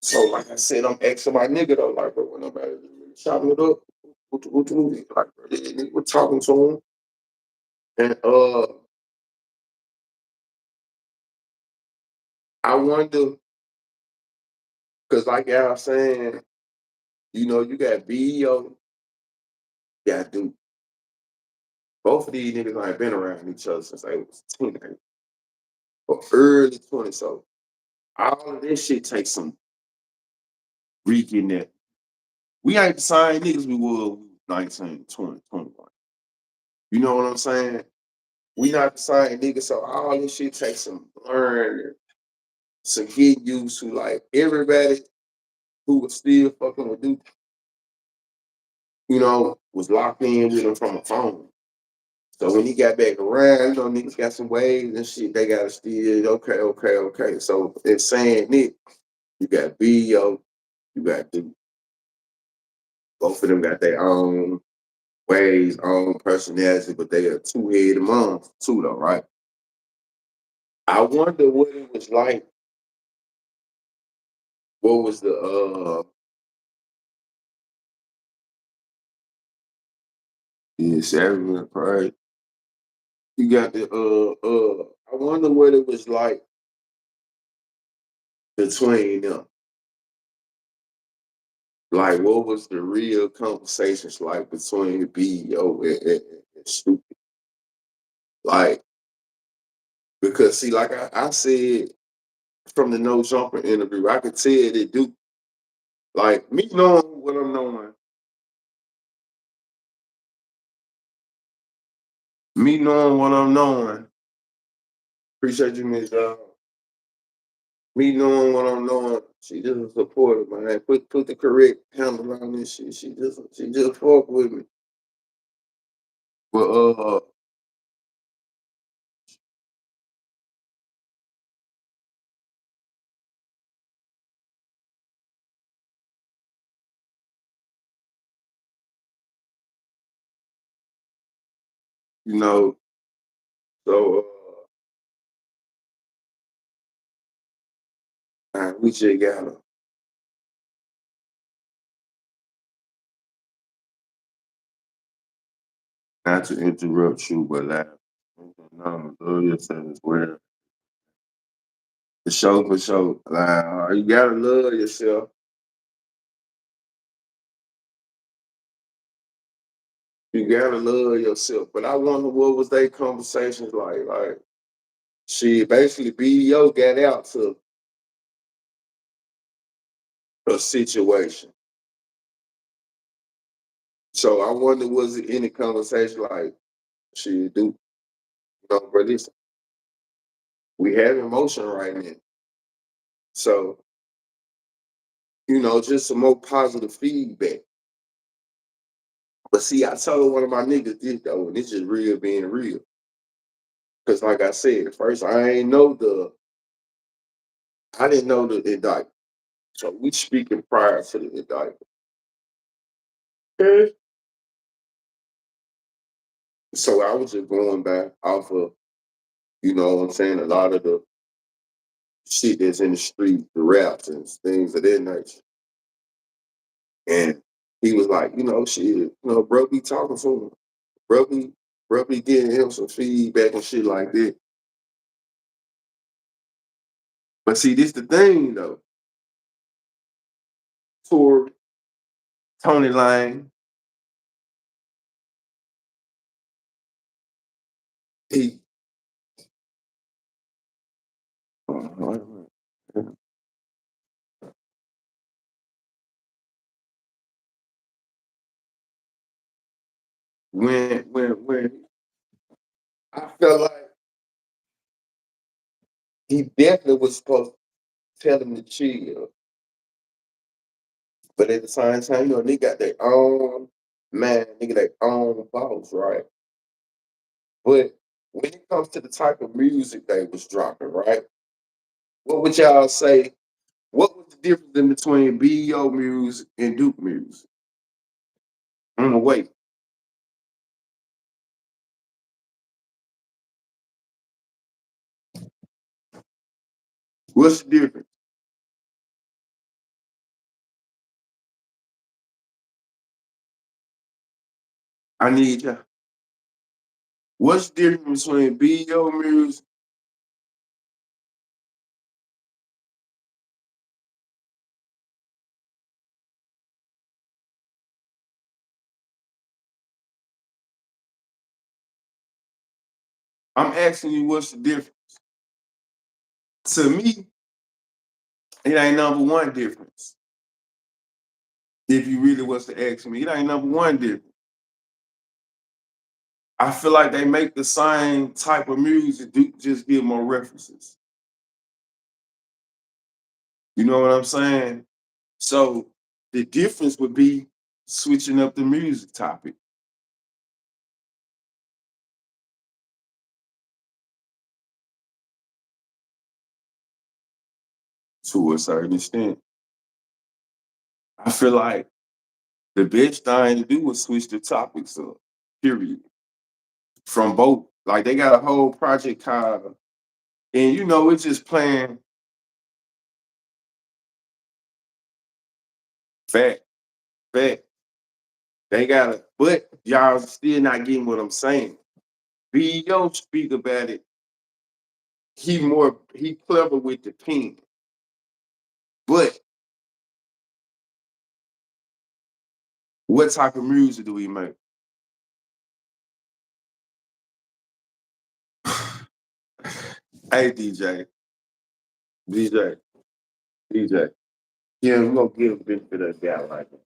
So, like I said, I'm asking my nigga though, like, bro, when nobody really chopping it up, what you mean? Like, bro, we're talking to him, and I wonder, cause like y'all saying, you got BEO, you got Duke. Both of these niggas ain't been around each other since they was teenagers or early 20s. So all of this shit takes some regetting that. We ain't the same niggas we were when we was 19, 20, 21. You know what I'm saying? We not the same niggas, so all this shit takes some learning. So get used to like everybody who was still fucking with Duke, was locked in with him from a phone. So when he got back around, niggas got some ways and shit, they gotta still, okay, okay, okay. So it's saying Nick, you got BO, you got Duke. Both of them got their own ways, own personality, but they are two-headed moms too, though, right? I wonder what it was like. What was the yeah, Saturday Pride? You got the I wonder what it was like between them. Like what was the real conversations like between BEO and Stupid? Like, because see, like I said from the No Jumper interview, I could tell that Duke, like me knowing what I'm knowing, me knowing what I'm knowing, appreciate you, Miss me knowing what I'm knowing, she just a supporter, man. Put the correct handle on this shit. She just fuck with me. But you know, so we just gotta not to interrupt you, but like no, love yourself as well. For sure. Like you gotta love yourself. You gotta love yourself. But I wonder what was their conversations like. Like she basically BEO got out to a situation. So I wonder was it any conversation like she do? No, but listen, we have emotion right now. So, just some more positive feedback. But see, I told one of my niggas this though, and this is real being real. Cause like I said, at first I didn't know the indictment. So we speaking prior to the indictment. Okay. So I was just going back off of, what I'm saying, a lot of the shit that's in the street, the raps and things of that nature. And he was like, shit, bro be talking to him. Bro be getting him some feedback and shit like that. But see, this the thing though. For Tony Lang, he when I felt like he definitely was supposed to tell him to chill. But at the same time, they got their own man, nigga, their own boss, right? But when it comes to the type of music they was dropping, right? What would y'all say? What was the difference in between BO music and Duke music? I'm gonna wait. What's the difference? I need you. What's the difference between BO music? I'm asking you what's the difference. To me, it ain't number one difference. If you really was to ask me, it ain't number one difference. I feel like they make the same type of music, just give more references. You know what I'm saying? So the difference would be switching up the music topic to a certain extent. I feel like the best thing to do is switch the topics up, period. From both. Like they got a whole project called, and it's just playing fact, fact. They got it, but y'all still not getting what I'm saying. B.O. speak about it. He clever with the pen. But what type of music do we make? Hey DJ, DJ, DJ. Yeah, we're gonna give a benefit of the doubt like that.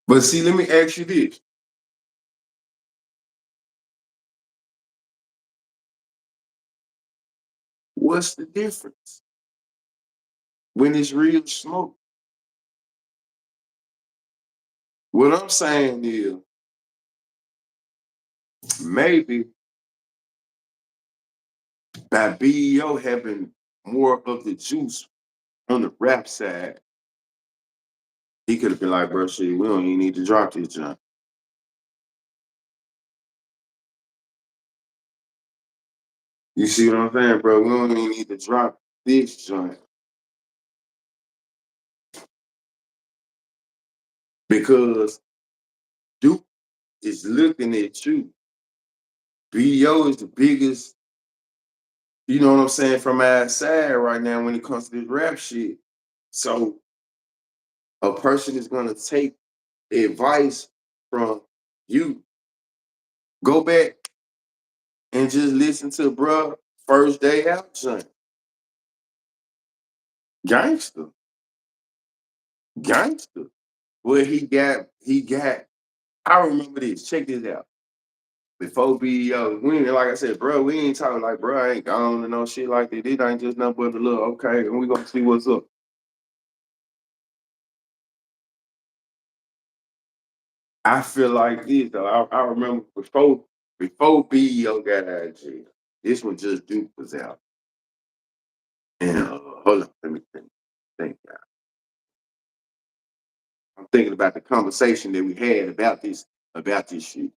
But see, let me ask you this. What's the difference when it's real smoke? What I'm saying is maybe by BEO having more of the juice on the rap side, he could have been like, bro, shit, we don't even need to drop this jump. You see what I'm saying, bro? We don't even need to drop this joint because Duke is looking at you. BO is the biggest, you know what I'm saying, from our side right now when it comes to this rap shit. So a person is gonna take advice from you. Go back and just listen to bruh first day out son. Gangster. Gangster. Well, he got I remember this. Check this out. Before BEO, we ain't like I said, bro, we ain't talking like, bro, I ain't gone to no shit like that. This ain't just nothing but a little okay, and we gonna see what's up. I feel like this though. I remember before BEO got out of jail, this one just Duke was out. And hold on, let me think. I'm thinking about the conversation that we had about this shit.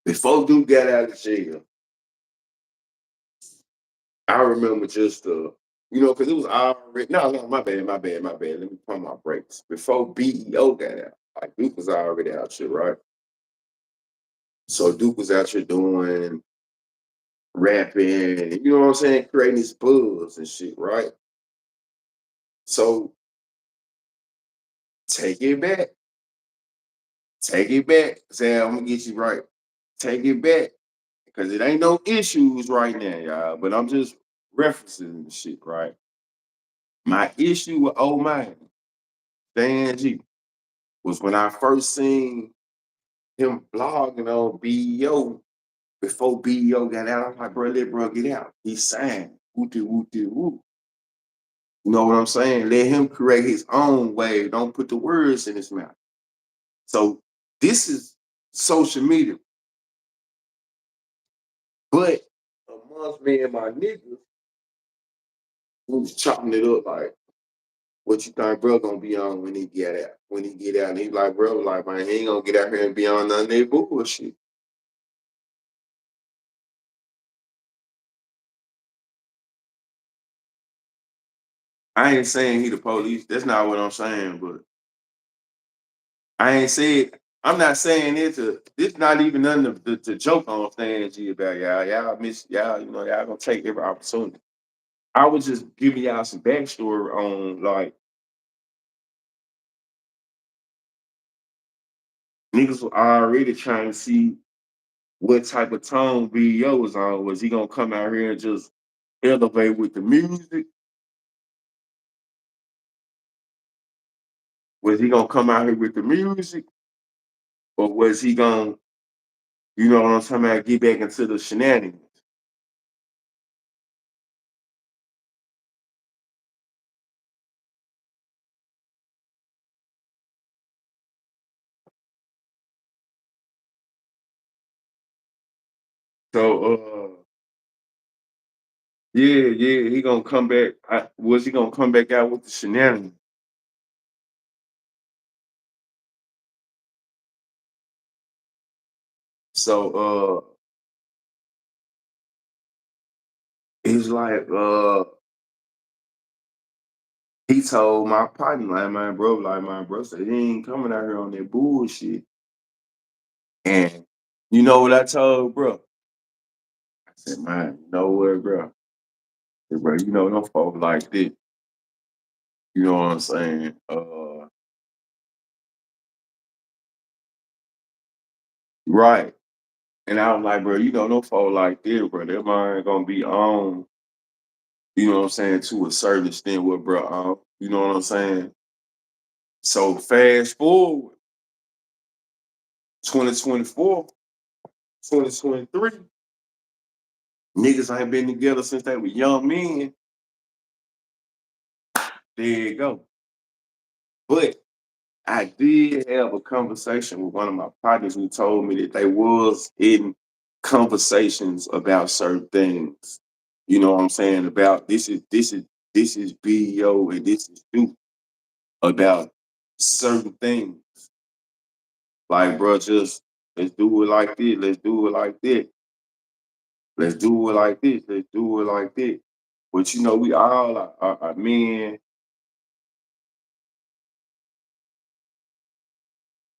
Before Duke got out of jail, I remember just because it was already no, my bad. Let me pump my brakes. Before BEO got out, like Duke was already out here, right? So Duke was out here doing rapping, and you know what I'm saying, creating his buzz and shit, right? So take it back, take it back. Say I'm gonna get you right. Take it back because it ain't no issues right now, y'all. But I'm just referencing the shit, right? My issue with Oh Man, Dan G, was when I first seen him blogging on BEO before BEO got out. I'm like, bro, let bro get out. He signed. Wooty wooty woo. You know what I'm saying? Let him create his own way. Don't put the words in his mouth. So this is social media. But amongst me and my niggas, we was chopping it up like, what you think bro gonna be on when he get out? When he get out, and he like, bro, like, man, he ain't gonna get out here and be on none of that bullshit. I ain't saying he the police. That's not what I'm saying, but I ain't said I'm not saying it to this not even nothing to joke on Stan G about y'all. Y'all miss y'all, y'all gonna take every opportunity. I was just giving y'all some backstory on like niggas were already trying to see what type of tone BEO was on. Was he gonna come out here and just elevate with the music? Was he gonna come out here with the music? Or was he gonna, you know what I'm talking about, get back into the shenanigans? So yeah, he gonna come back. Was he gonna come back out with the shenanigans? So it's like he told my partner, like my bro said he ain't coming out here on that bullshit. And you know what I told bro? I said, man, you know what, bro? I said, bro, them folks like this. You know what I'm saying? Right. And I was like, bro, them folks like this, bro. Their mind gonna be on, you know what I'm saying, to a certain extent with bro you know what I'm saying? So fast forward 2024, 2023, niggas ain't been together since they were young men. There you go. But I did have a conversation with one of my partners who told me that they was in conversations about certain things. You know what I'm saying? About this is BEO and this is Duke about certain things. Like, bro, just let's do it like this. Let's do it like that. Let's do it like this. Let's do it like that. But we all are men.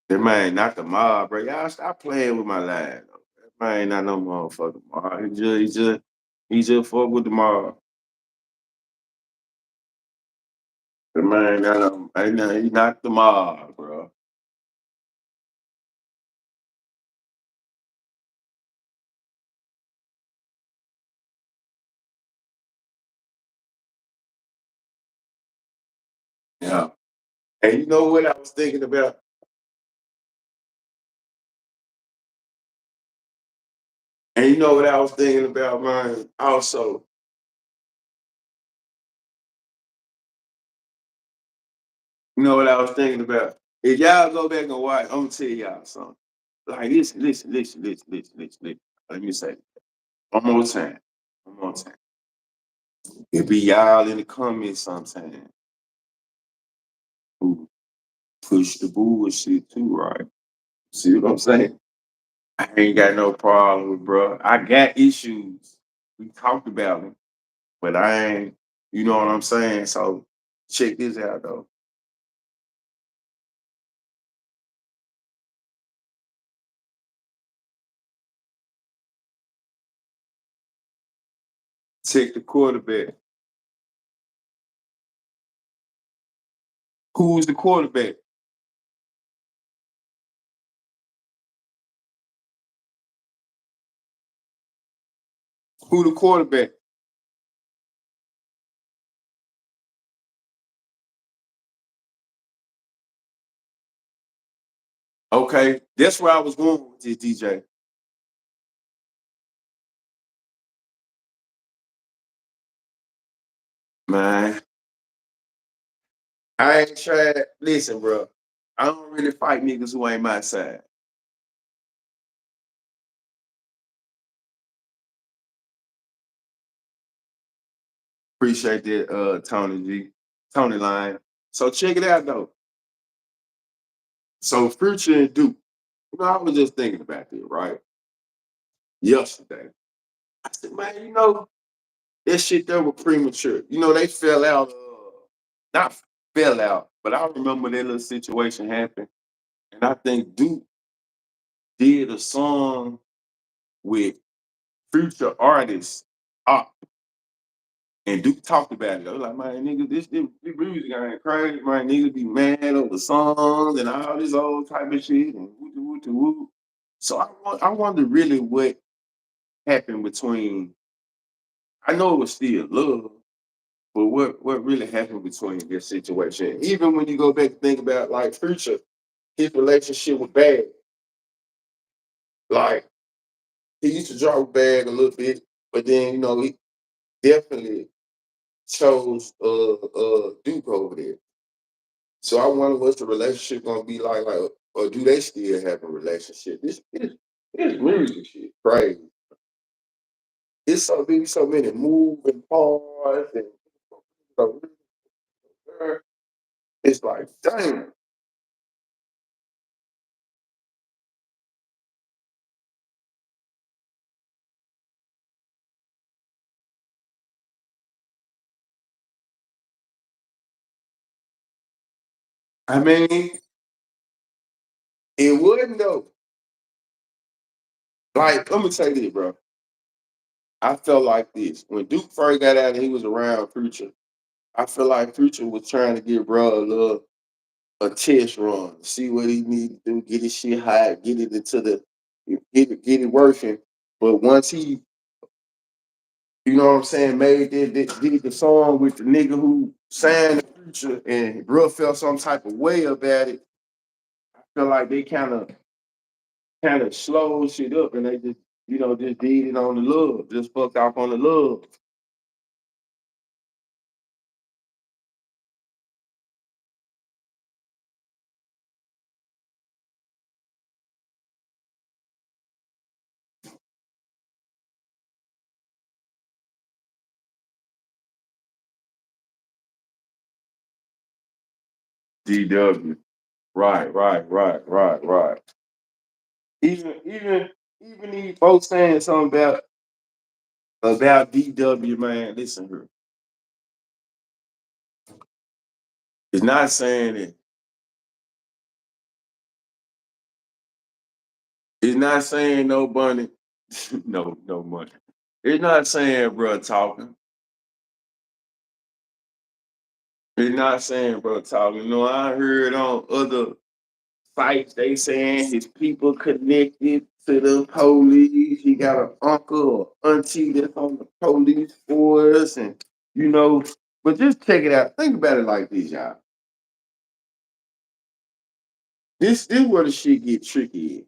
That man, not the mob, bro. Y'all stop playing with my line. That man, not no motherfucking mob. He just fuck with the mob. The man, not, he not the mob, bro. And you know what I was thinking about? And you know what I was thinking about, man? Also, you know what I was thinking about? If y'all go back and watch, I'm gonna tell y'all something. Like, listen. Let me say it one more time. One more time. It be y'all in the comments sometime who push the bullshit too, right? See what I'm saying? I ain't got no problem with, bro. I got issues. We talked about them, but I ain't, you know what I'm saying? So check this out though. Check the quarterback. Who's the quarterback? Who the quarterback? Okay, that's where I was going with this, DJ. Man, I ain't tried. Listen, bro. I don't really fight niggas who ain't my side. Appreciate that, Tony G. Tony Line. So check it out though. So Future and Duke. You know, I was just thinking about this, right? Yesterday. I said, man, you know, that shit there was premature. You know, they fell out, not fell out, but I remember that little situation happened. And I think Duke did a song with future artists up. And Duke talked about it. I was like, man, nigga, this music ain't crazy. My niggas be mad over songs and all this old type of shit and woo. So I wonder really what happened between, I know it was still love, but what really happened between this situation? Even when you go back and think about like Future, his relationship with Bag, like he used to drop Bag a little bit, but then you know he definitely chose Duke over there. So I wonder what's the relationship gonna be like, or do they still have a relationship? This music shit crazy. It's so many moving parts and so, it's like damn. I mean, it wouldn't though. Like, let me tell you this, bro. I felt like this. When Duke first got out and he was around Future, I feel like Future was trying to give bro a test run, see what he needed to do, get his shit hot, get it into the get it working. But once he, you know what I'm saying, made did the song with the nigga who signed the Future and bro felt some type of way about it, I feel like they kind of slowed shit up and they just, you know, just did it on the love, just fucked off on the love. DW. Right. Even these folks saying something about DW, man. Listen here. It's not saying that it's not saying no bunny, no money. It's not saying bro talking. It's not saying bro talking. You know, I heard on other sites they saying his people connected to the police. He got an uncle or auntie that's on the police force, and you know. But just check it out. Think about it like this, y'all. This where the shit get tricky.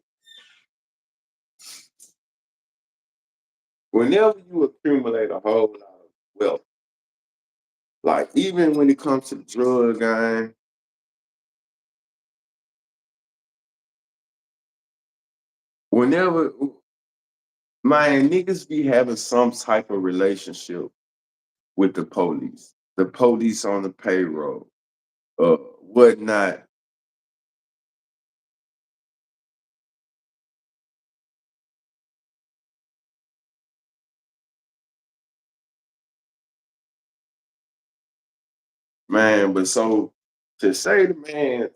Whenever you accumulate a whole lot of wealth, like even when it comes to the drug game, whenever man niggas be having some type of relationship with the police on the payroll, whatnot. Man, but so to say the man,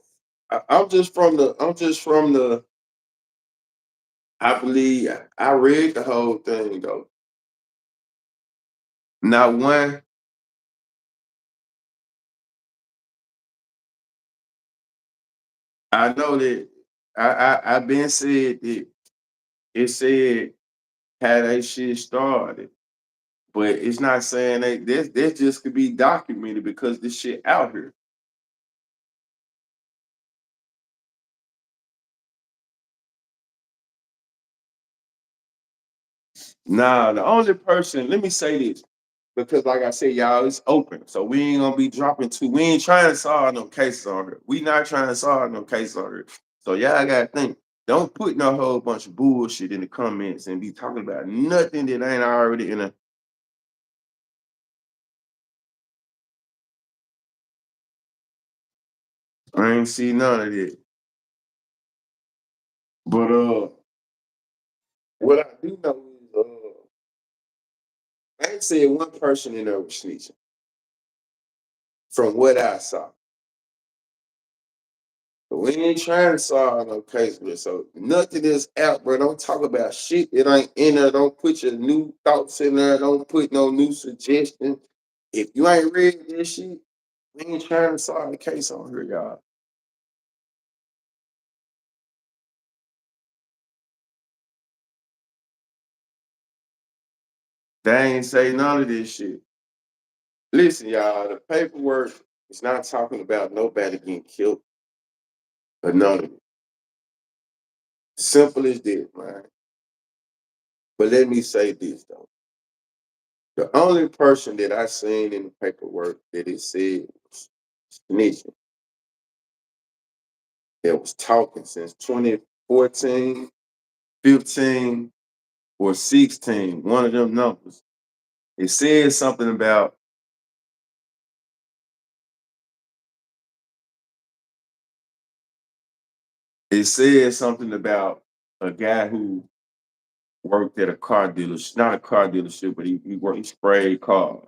I'm just from the I believe I read the whole thing though. Not one, I know that I've been said that it said how that shit started, but it's not saying that this just could be documented because this shit out here. Nah, the only person, let me say this, because like I said, y'all, it's open. So we ain't gonna be dropping we ain't trying to solve no cases on here. We not trying to solve no case on here. So y'all gotta think, don't put no whole bunch of bullshit in the comments and be talking about nothing that ain't already in a I ain't see none of that. But what I do know is I ain't said one person in there was snitching from what I saw. But we ain't trying to solve no case with it. So nothing is out, bro. Don't talk about shit that ain't in there. Don't put your new thoughts in there. Don't put no new suggestions. If you ain't read this shit, we ain't trying to solve the case on here, y'all. They ain't say none of this shit. Listen, y'all, the paperwork is not talking about nobody getting killed or none of it. Simple as this, man. But let me say this though. The only person that I seen in the paperwork that it said was snitching that was talking since 2014, 15, or 16, one of them numbers. It said something about it said something about a guy who worked at a car dealership, not a car dealership, but he worked, he sprayed cars.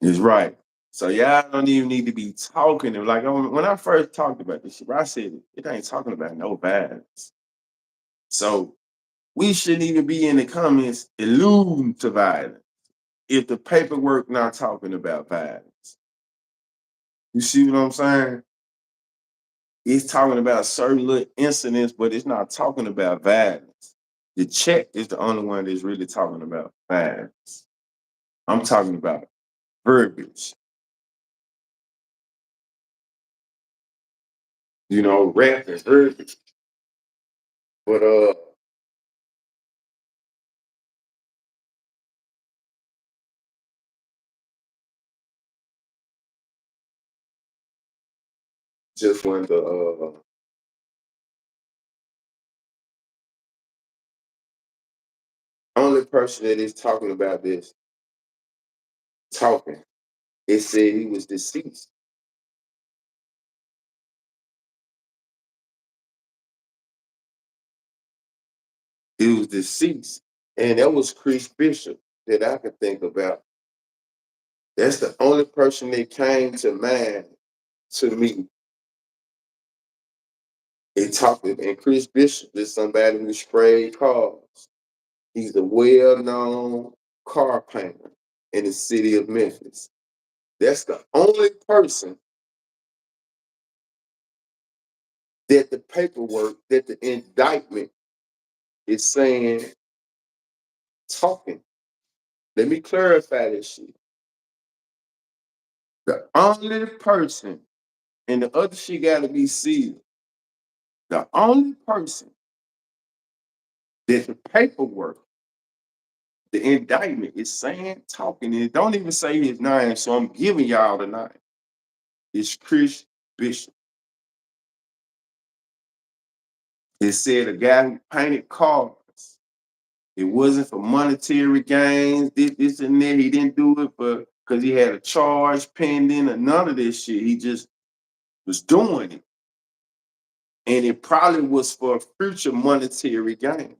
It's right. So y'all don't even need to be talking. Like when I first talked about this shit, I said it ain't talking about no violence. So we shouldn't even be in the comments alluding to violence if the paperwork not talking about violence. You see what I'm saying? It's talking about certain little incidents, but it's not talking about violence. The check is the only one that's really talking about violence. I'm talking about verbiage, rap and verbiage. But just when the only person that is talking about this talking, it said he was deceased. He was deceased. And that was Chris Bishop that I could think about. That's the only person that came to mind to me. It talked, and Chris Bishop is somebody who sprayed cars. He's a well-known car painter in the city of Memphis. That's the only person that the paperwork, that the indictment is saying talking. Let me clarify this shit. The only person, and the other shit gotta be sealed. The only person that the paperwork, the indictment is saying, talking, and it don't even say his name, so I'm giving y'all the name. It's Chris Bishop. It said a guy who painted cars. It wasn't for monetary gains, this and that. He didn't do it for because he had a charge pending or none of this shit. He just was doing it. And it probably was for future monetary gain.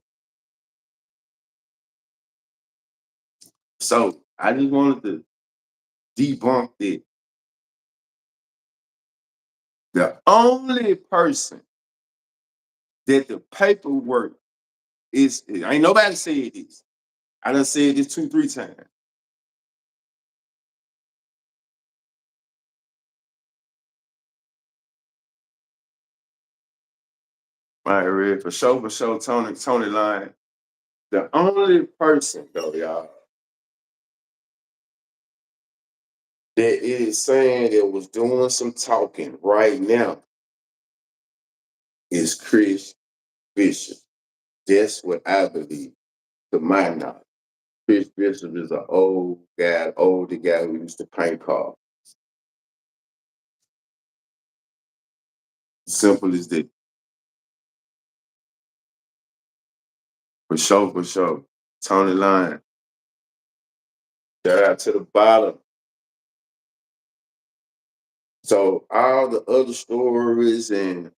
So I just wanted to debunk that. The only person that the paperwork is, ain't nobody said this. I done said this 2, 3 times. All right, Red, for sure, Tony line. The only person, though, y'all, that is saying that was doing some talking right now is Chris Bishop. That's what I believe, to my knowledge. Chris Bishop is an older guy who used to paint cars. Simple as that. For sure, for sure. Tony Line. Shout out to the bottom. So all the other stories, and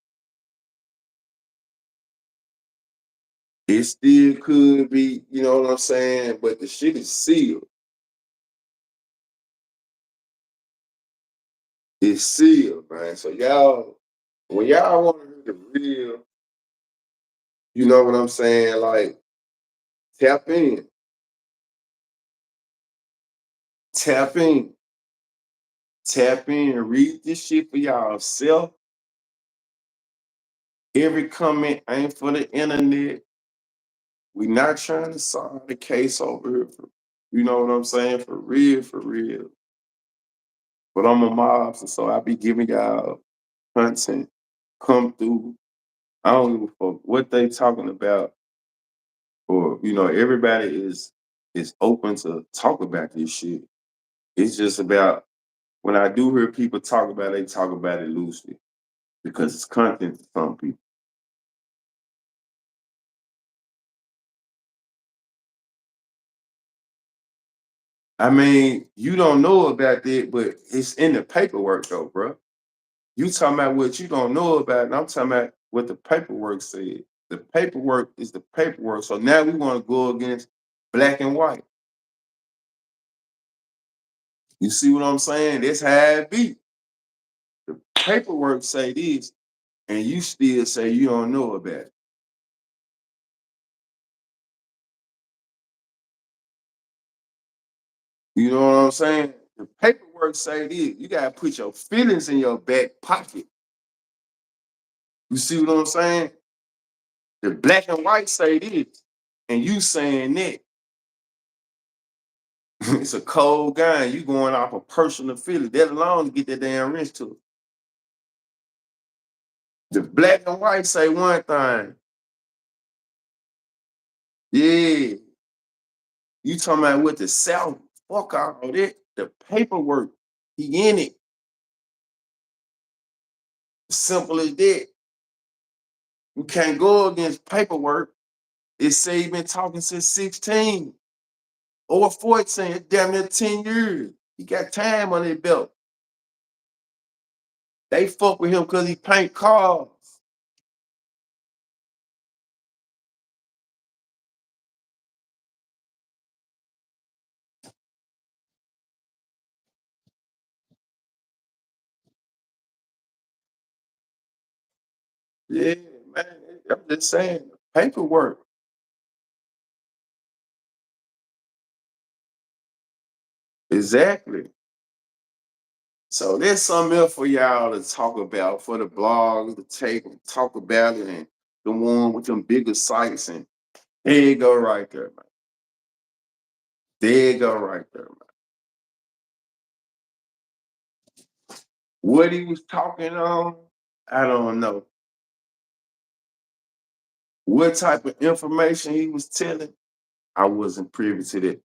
it still could be, you know what I'm saying? But the shit is sealed. It's sealed, man. So y'all, when y'all want to hear the real, you know what I'm saying? Like, tap in. Tap in. Tap in and read this shit for y'all self. Every comment ain't for the internet. We not trying to solve the case over here. You know what I'm saying? For real, for real. But I'm a mobster, so I be giving y'all content. Come through. I don't give a fuck what they talking about. Or, everybody is open to talk about this shit. It's just about when I do hear people talk about it, they talk about it loosely because it's content to some people. I mean, you don't know about that, but it's in the paperwork though, bro. You talking about what you don't know about, and I'm talking about what the paperwork said. The paperwork is the paperwork. So now we want to go against black and white. You see what I'm saying? That's how it be. The paperwork say this, and you still say you don't know about it. You know what I'm saying? The paperwork say this. You gotta put your feelings in your back pocket. You see what I'm saying? The black and white say this, and you saying that. It's a cold gun. You going off a personal feeling. That alone to get that damn wrench to it. The black and white say one thing. Yeah. You talking about with the South. Fuck all that. The paperwork. He in it. Simple as that. You can't go against paperwork. It say he been talking since 16 or 14. It's damn near 10 years. He got time on his belt. They fuck with him because he paint cars. Yeah, man. I'm just saying, paperwork. Exactly. So there's something else for y'all to talk about, for the blogs to take and talk about it, and the one with them bigger sites. And there you go right there, man. There you go right there, man. What he was talking on, I don't know. What type of information he was telling, I wasn't privy to that.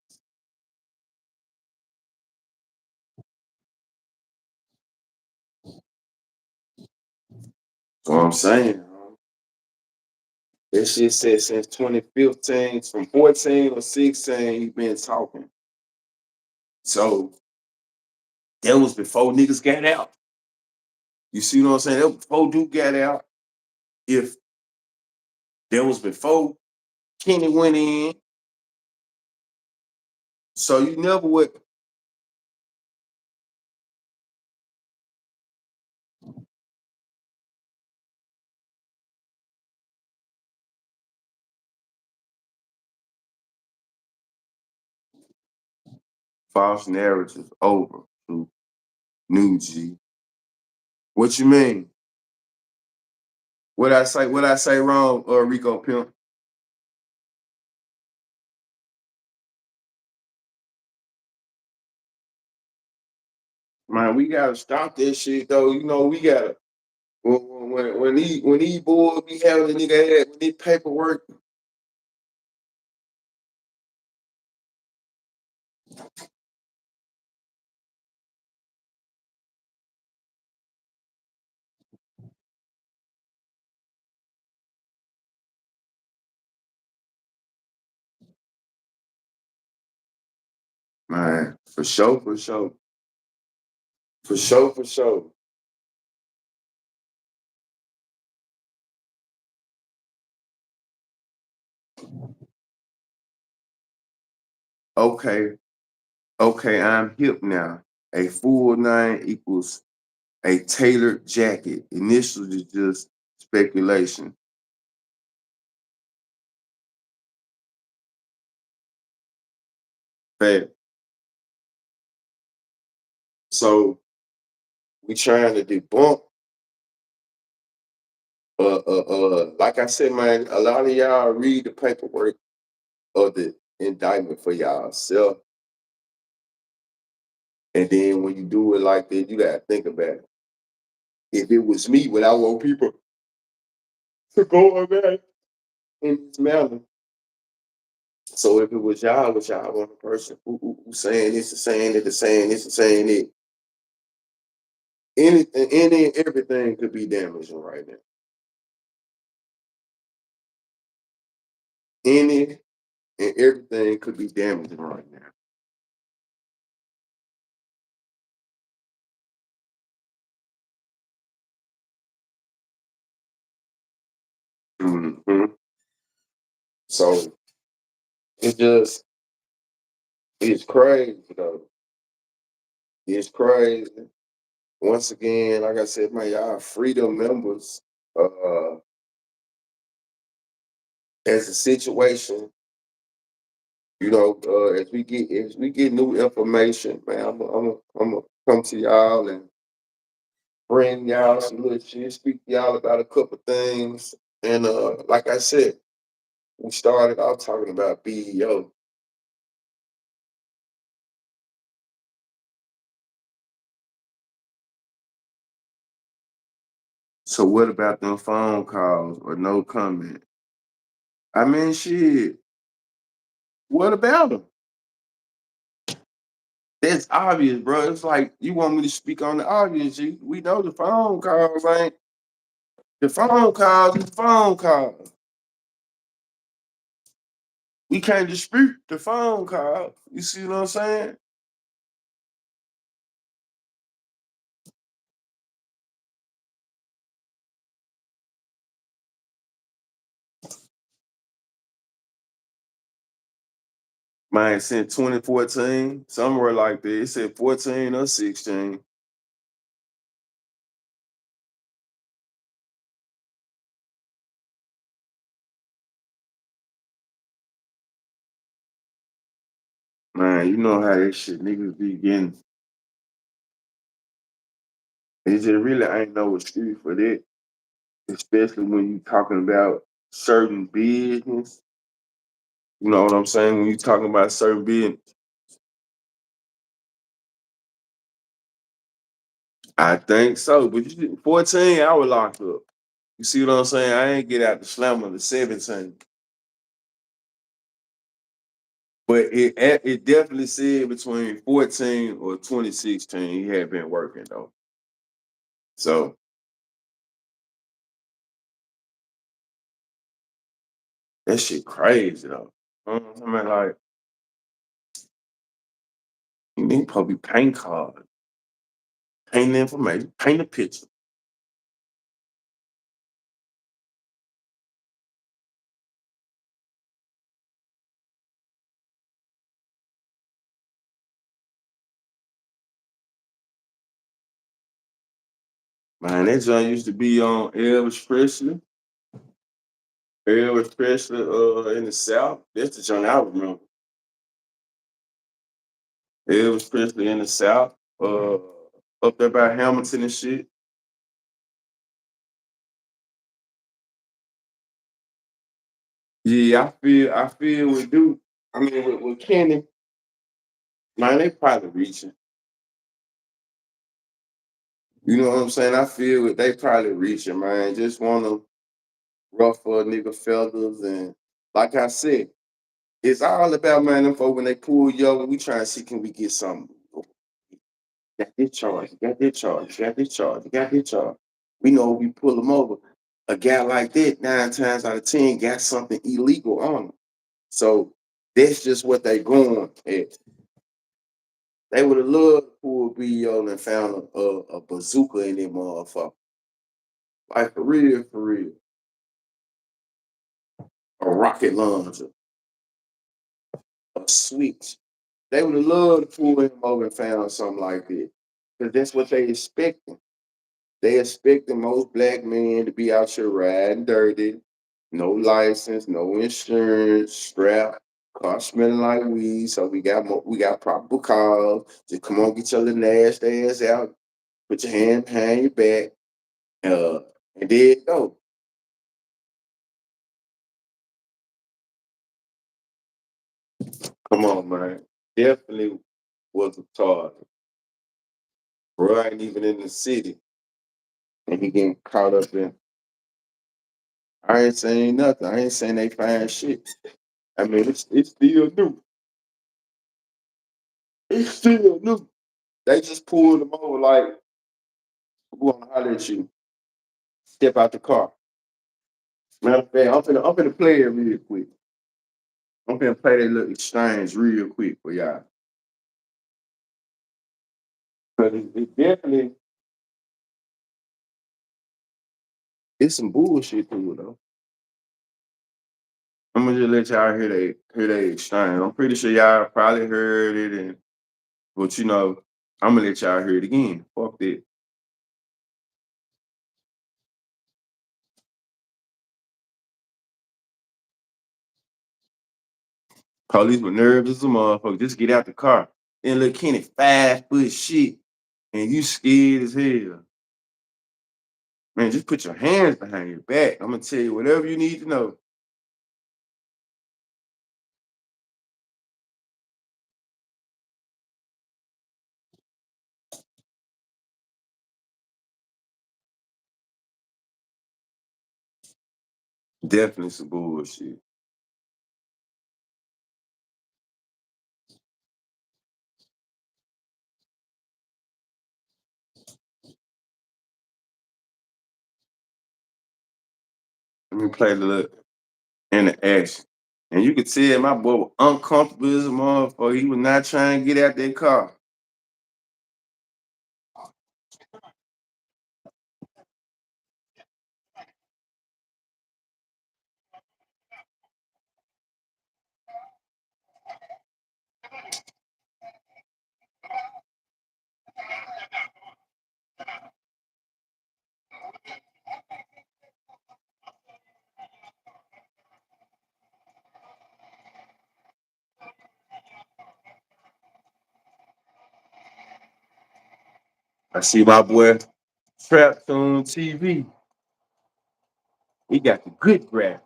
So I'm saying, that shit said since 2015, from 14 or 16, he been talking. So that was before niggas got out. You see what I'm saying? That was before Duke got out. If that was before Kenny went in, so you never would. False narrative over. New G. What you mean? What I say? What I say wrong? Rico Pimp. Man, we gotta stop this shit though. You know, we gotta when these boys be having a nigga ass, when they paperwork, man, for sure, for sure, for sure, for sure. Okay, okay, I'm hip now. A full name equals a tailored jacket. Initially, just speculation. Fact. So we trying to debunk. Like I said, man, a lot of y'all read the paperwork of the indictment for y'all self, and then when you do it like that, you gotta think about it. If it was me, would I want people to go on that in this manner? So if it was y'all, would y'all want a person who saying this and saying it, and saying this and saying it? Anything, any, everything could be damaging right now. Any and everything could be damaging right now. Hmm. So it just it's crazy though. It's crazy. Once again, like I said, man, y'all freedom members. As a situation, as we get new information, man, I'm gonna come to y'all and bring y'all some little shit, speak to y'all about a couple things. And like I said, we started out talking about BEO. So what about them phone calls or no comment? I mean, shit. What about them? That's obvious, bro. It's like you want me to speak on the obvious. G. We know the phone calls ain't the phone calls. Is the phone calls. We can't dispute the phone call. You see what I'm saying? Mine since 2014, somewhere like that. It said 14 or 16. Man, you know how that shit niggas be getting. It just really ain't no excuse for that, especially when you talking about certain business. You know what I'm saying? When you talking about certain business, I think so. But 14, I was locked up. You see what I'm saying? I ain't get out the slammer to 17. But it definitely said between 14 or 2016 he had been working though. So that shit crazy though. I mean, like, you need probably paint card, paint the information, paint a picture. Man, that joint used to be on Elvis Presley, in the South. That's the joint I remember. Elvis Presley in the South, up there by Hamilton and shit. Yeah, I feel with Duke. I mean, with Kenny, man, they probably reaching. You know what I'm saying? I feel with they probably reaching, man. Just want to ruffle a nigga feathers and, like I said, it's all about, man. Them folk when they pull you over, we try to see can we get something. Got this charge, got this charge, got this charge, got this charge. We know we pull them over. A guy like that, 9 times out of 10, got something illegal on him. So that's just what they going at. They would have loved to pull BO and found a bazooka in their motherfucker. Like for real. A rocket launcher, a switch. They would have loved to pull him over and found something like that. Because that's what they expecting. They expecting most black men to be out here riding dirty, no license, no insurance, strapped, car smelling like weed. So we got proper cars. Just come on, get your little nasty ass out, put your hand behind your back, uh, and there you go. Come on, man. Definitely was a target. Bro ain't even in the city, and he getting caught up in. I ain't saying nothing. I ain't saying they find shit. I mean, it's still new. It's still new. They just pulled them over like, we want to holler at you. Step out the car. Matter of fact, I'm finna play it real quick. I'm finna play that little exchange real quick for y'all. But it definitely, it's some bullshit to it though. I'm gonna just let y'all hear they exchange. I'm pretty sure y'all probably heard it, but I'm gonna let y'all hear it again. Fuck that. Police were nervous as a motherfucker. Just get out the car. Then look Kenny 5 foot shit, and you scared as hell. Man, just put your hands behind your back. I'm gonna tell you whatever you need to know. Definitely some bullshit. Let me play the little in the action. And you could tell my boy was uncomfortable as a motherfucker. He was not trying to get out that car. I see my boy trapped on TV. He got the good graphics.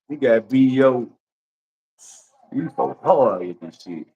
He got VO. He so hard at this shit.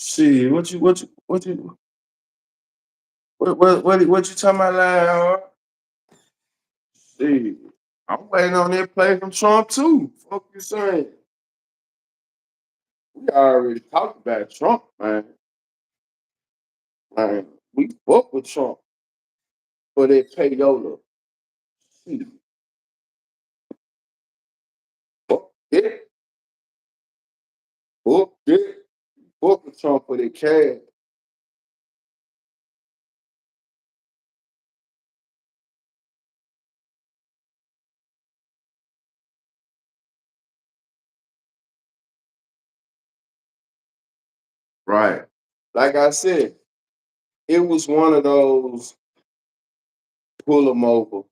Shit, what you talking about loud? Shit, I'm waiting on that play from Trump too. Fuck you saying? We already talked about Trump, man. Man, we fuck with Trump for that payola. Shit, fuck it, fuck it, fuck with Trump for that cash. Right. Like I said, it was one of those pull him over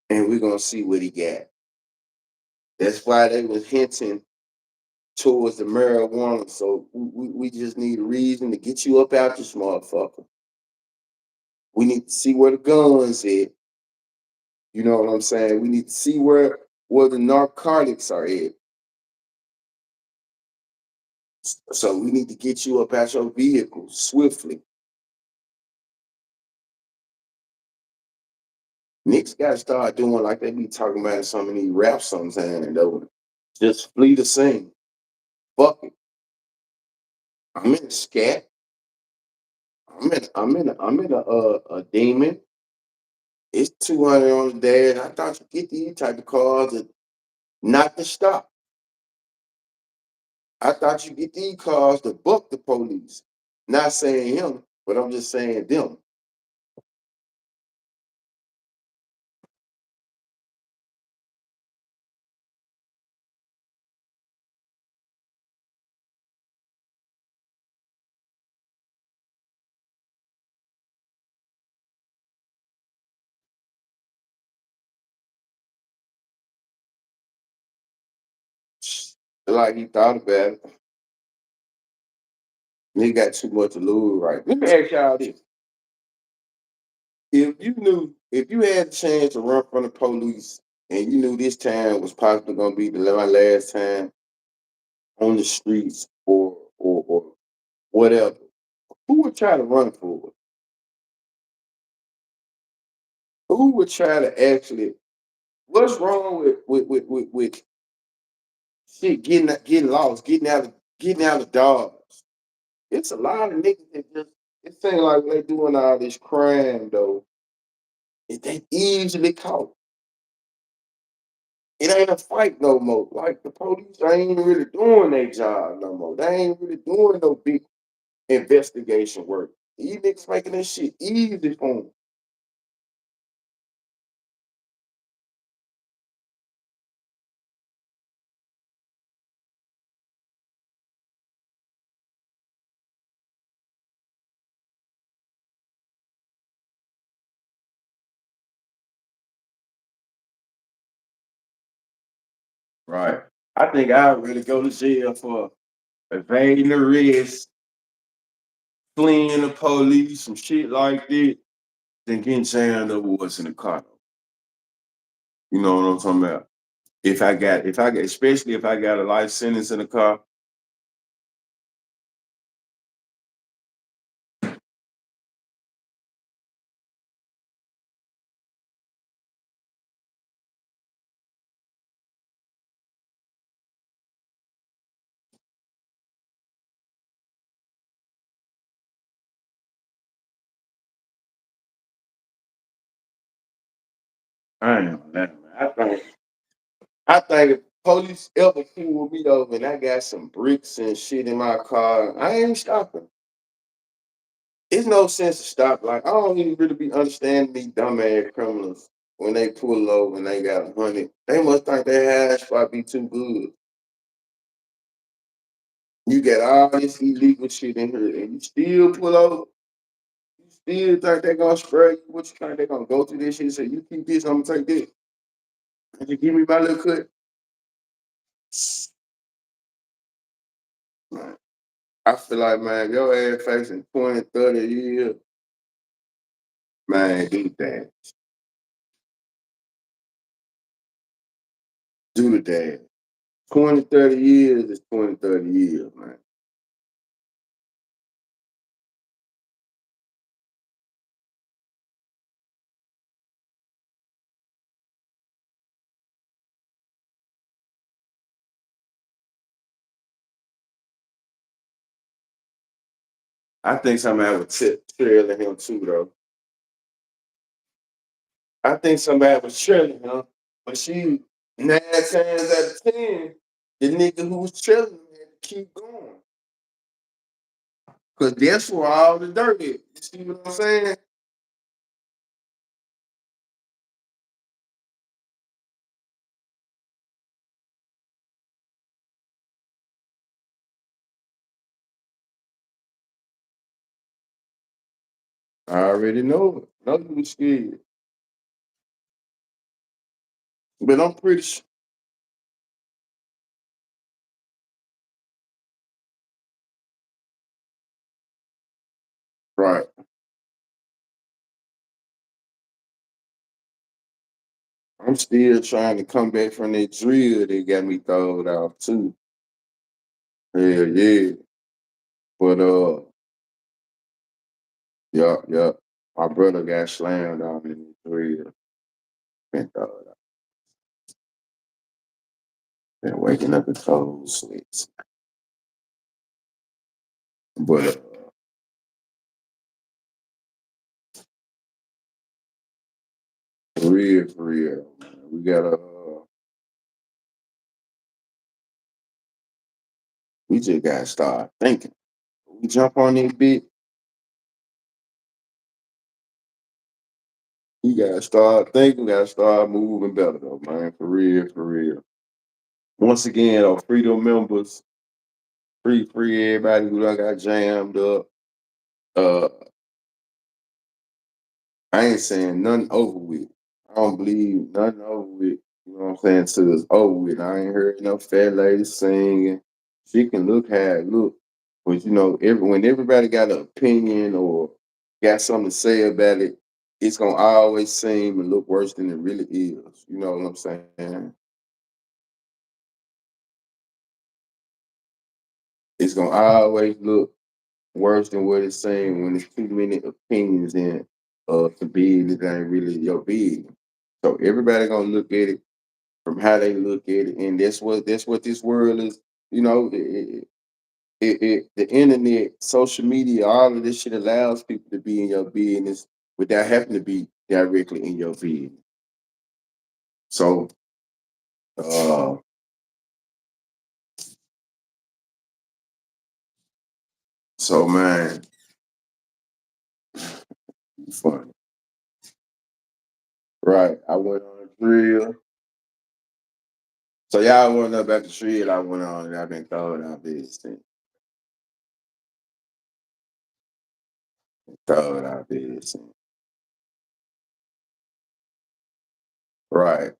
and we're gonna see what he got. That's why they was hinting towards the marijuana. So we just need a reason to get you up out this motherfucker. We need to see where the guns at. You know what I'm saying? We need to see where the narcotics are at. So we need to get you up out your vehicle swiftly. Niggas gotta start doing like they be talking about in some of these rap sometimes though. Just flee the scene. Fuck it. I'm in a scat. I'm in a demon. It's 200 on the dash. I thought you get these type of cars and not to stop. I thought you get these cars to buck the police. Not saying him, but I'm just saying them. Like he thought about it. Nigga got too much to lose, right? Let me ask y'all this. If you had a chance to run from the police and you knew this time was possibly gonna be the last time on the streets or whatever, who would try to run for it? Who would try to actually what's wrong with shit getting lost, getting out of Dodge? It's a lot of niggas that just it seems like when they doing all this crime though, they easily caught. It ain't a fight no more. Like the police ain't really doing their job no more. They ain't really doing no big investigation work. These niggas making this shit easy for them. Right. I think I'd really go to jail for evading arrest, fleeing the police, some shit like that, than getting jammed over what's in the car. You know what I'm talking about? Especially if I got a life sentence in the car. I ain't on that, man. I think if police ever pull me over and I got some bricks and shit in my car, I ain't stopping. It's no sense to stop. Like I don't even really be understanding these dumbass criminals when they pull over and they got 100. They must think their hash spot be too good. You got all this illegal shit in here and you still pull over. You still think they gonna spray you? What you think they gonna go through this shit and say, you keep this, I'm gonna take this. And you give me my little cut. Man, I feel like, man, your ass facing 20, 30 years. Man, do that. Do the dad. 20, 30 years is 20, 30 years, man. I think somebody was trailing him too, though. I think somebody was trailing him, but she 9 times out of 10, the nigga who was trailing him had to keep going. Cause that's where all the dirt is. You see what I'm saying? I already know it. Know you was scared. But I'm pretty sure. Right. I'm still trying to come back from that drill that got me thrown out too. Hell yeah. But yeah, yeah. My brother got slammed on in the drill. Been thrown out. Been waking up in cold sweats. But for real, man. We just gotta start thinking. We jump on that bit, we gotta start thinking, gotta start moving better though, man. For real, for real. Once again, freedom members, free everybody who done got jammed up. Uh, I ain't saying nothing over with. I don't believe nothing over with. You know what I'm saying? Till it's over with. I ain't heard no fat lady singing. She can look how it look, but you know, when everybody got an opinion or got something to say about it, it's gonna always seem and look worse than it really is. You know what I'm saying? It's gonna always look worse than what it's saying when there's too many opinions in the business that ain't really your business. So everybody gonna look at it from how they look at it, and that's what this world is. You know, the internet, social media, all of this shit allows people to be in your business without having to be directly in your business. So, uh, so man, funny, right? I went on a drill. So y'all want to know about the drill I went on, and I've been throwing out this thing, throwing out this thing. Right,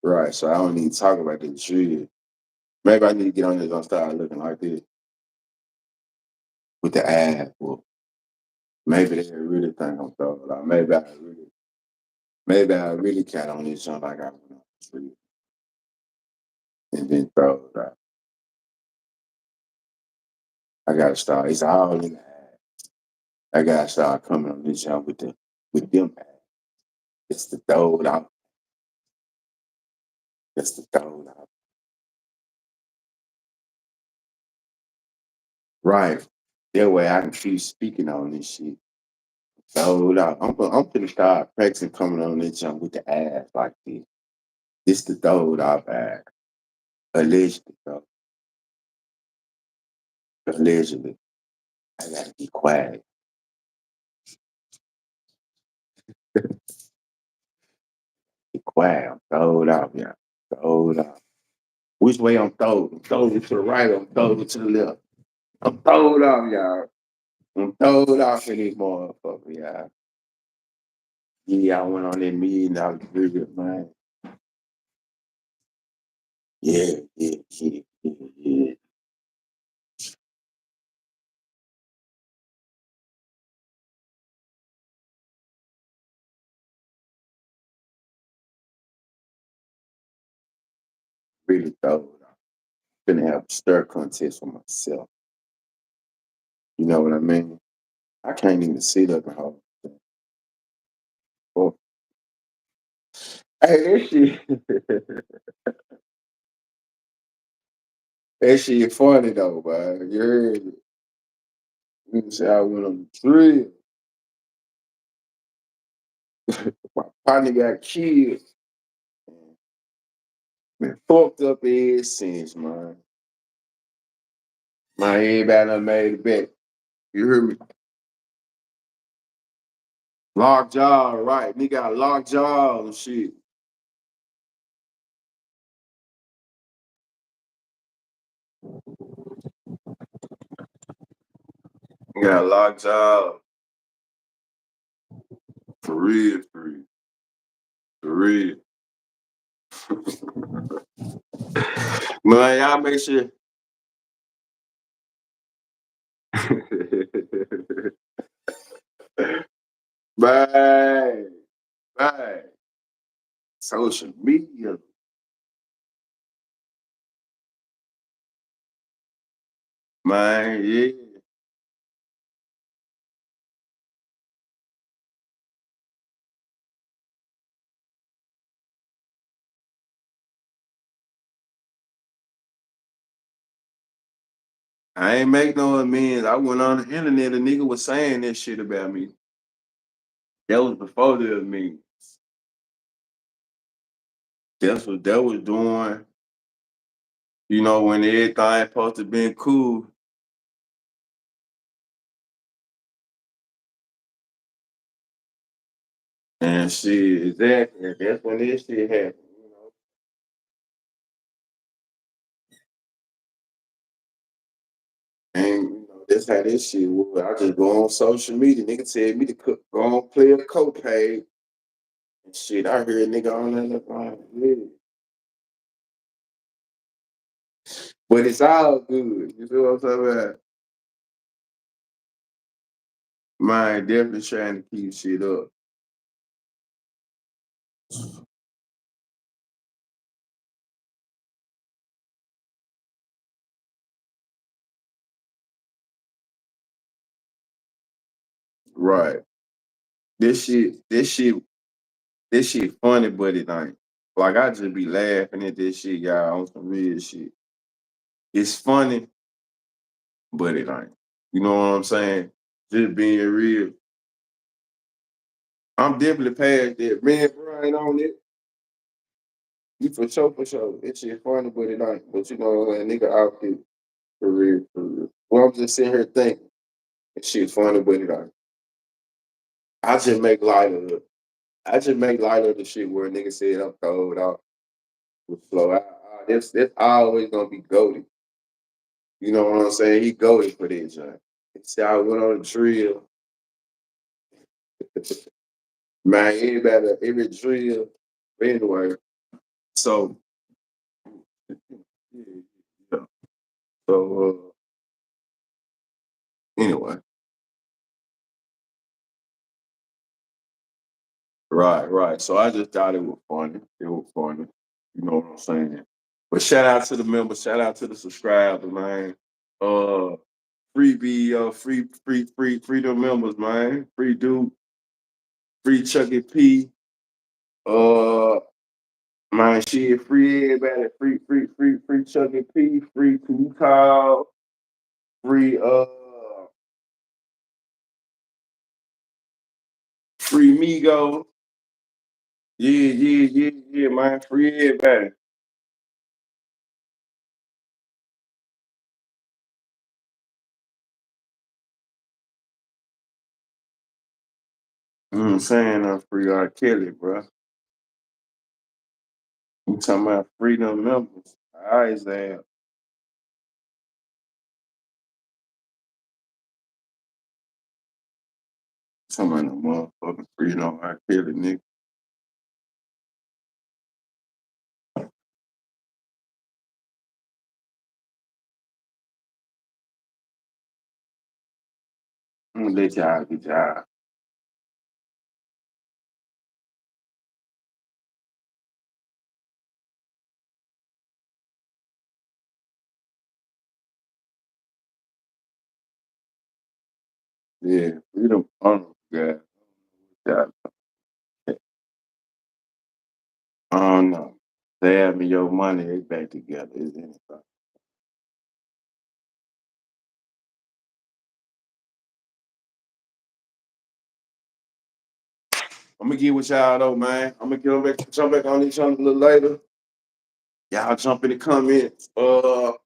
right. So I don't need to talk about the drill. Maybe I need to get on this and start looking like this with the ad. Well, maybe they really think I'm throwing out. Maybe I really count on this jump like I went on the drill and then throw it out. I gotta start. It's all in the ad. I gotta start coming on this jump with them ads. It's the throw it out. It's the throw it out. Right. That way I can keep speaking on this shit. Throw it out. I'm gonna start practicing coming on this jump with the ads like this. This the throw it out ad. Allegedly, though. Allegedly. I gotta be quiet. Be quiet. I'm throwed out, yeah. Throwed out. Which way I'm throwed? I'm throwed to the right, I'm throwed to the left. I'm throwed off, y'all. I'm throwed off in this motherfucker, y'all. Yeah, I went on that $1 million trip, man. Yeah, yeah, yeah, yeah, yeah. really thought I'm finna have a stir contest for myself. You know what I mean? I can't even sit up and hold. Oh, hey, that shit, that shit funny though, man. You heard me. You can say I went on the drill. My partner got killed. Been fucked up ever since, man. My everybody done made it back. You hear me? Locked jaw, right? Nigga got locked jaw and shit. You got locked jaw. For real, for real, for real. Man, y'all make sure. Bye. Bye. Social media. Man, yeah. I ain't make no amends. I went on the internet, a nigga was saying this shit about me. That was before the amends. That's what that was doing. You know, when everything supposed to been cool. And shit, exactly. That's when this shit happened, you know. And you know, that's how this shit was. I just go on social media. Nigga tell me to go on play a copay and shit. I hear a nigga on there like, yeah. But it's all good. You know what I'm talking about? Mine definitely trying to keep shit up. Right. This shit funny, but it ain't. Like I just be laughing at this shit, y'all, on some real shit. It's funny, but it ain't. You know what I'm saying? Just being real. I'm definitely past that. Man, bro, ain't on it. You for sure, for sure. That shit funny, but it ain't. But you know, a nigga out there for real, for real. Well, I'm just sitting here thinking, that shit funny, but it ain't. I just make light of it. I just make light of the shit where a nigga said I'm cold out with flow. That's always gonna be goaded. You know what I'm saying? He goaded for that joint. He said I went on a drill. Man, everybody, every drill. But anyway, so yeah, yeah. So anyway, right, right. So I just thought it was funny. It was funny. You know what I'm saying? But shout out to the members, shout out to the subscribers, man. Uh free video, free the members, man. Free Duke, free Chucky P. Uh man, shit, free everybody, free Chucky P, free Tupac, free free Migo. Yeah, man. Free everybody. You know what I'm saying? Free R. Kelly, bro. You talking about freedom members. All right, Zab. Talking about no motherfucking freedom R. Kelly, nigga. I'm gonna let y'all get y'all. Yeah, freedom. God. God. I don't know. They have me your money, they back together. Is anything. I'm gonna get with y'all though, man. I'm gonna jump back on each other a little later. Y'all jump in the comments. BO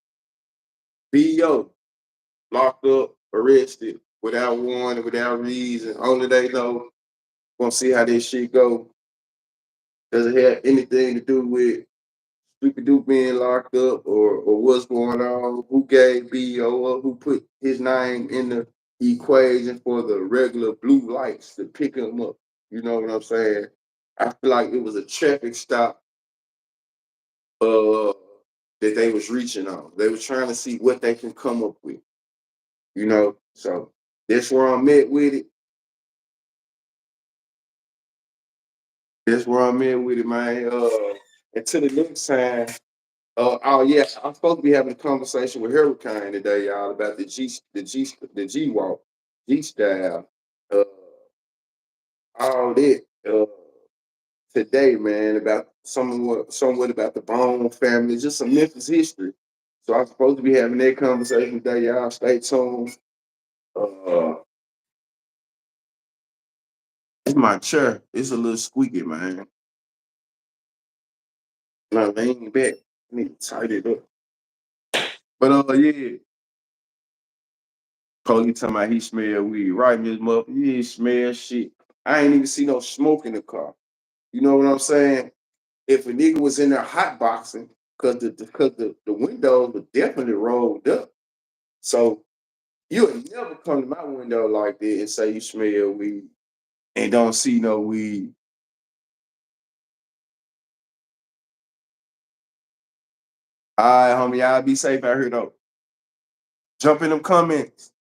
locked up, arrested without warning, without reason. Only they know. Gonna see how this shit go. Does it have anything to do with Stupid Duke being locked up or what's going on? Who gave BO or who put his name in the equation for the regular blue lights to pick him up? You know what I'm saying? I feel like it was a traffic stop uh that they was reaching on. They were trying to see what they can come up with, you know. So that's where I'm at with it. That's where I'm at with it, man. Until the next time. Oh yeah, I'm supposed to be having a conversation with Hurricane today, y'all, about the G walk, G style, uh, all that today, man, about somewhat about the Bone family, just some Memphis history. So I'm supposed to be having that conversation today, y'all. Stay tuned. Uh, it's my chair. It's a little squeaky, man. No, lean back. I need to tighten it up. But yeah. Cody talking about he smell weed. Right, Miss Muff? You ain't smell shit. I ain't even see no smoke in the car. You know what I'm saying? If a nigga was in there hot boxing, cause the windows were definitely rolled up. So you'll never come to my window like that and say you smell weed and don't see no weed. All right, homie, y'all be safe out here though. Jump in them comments.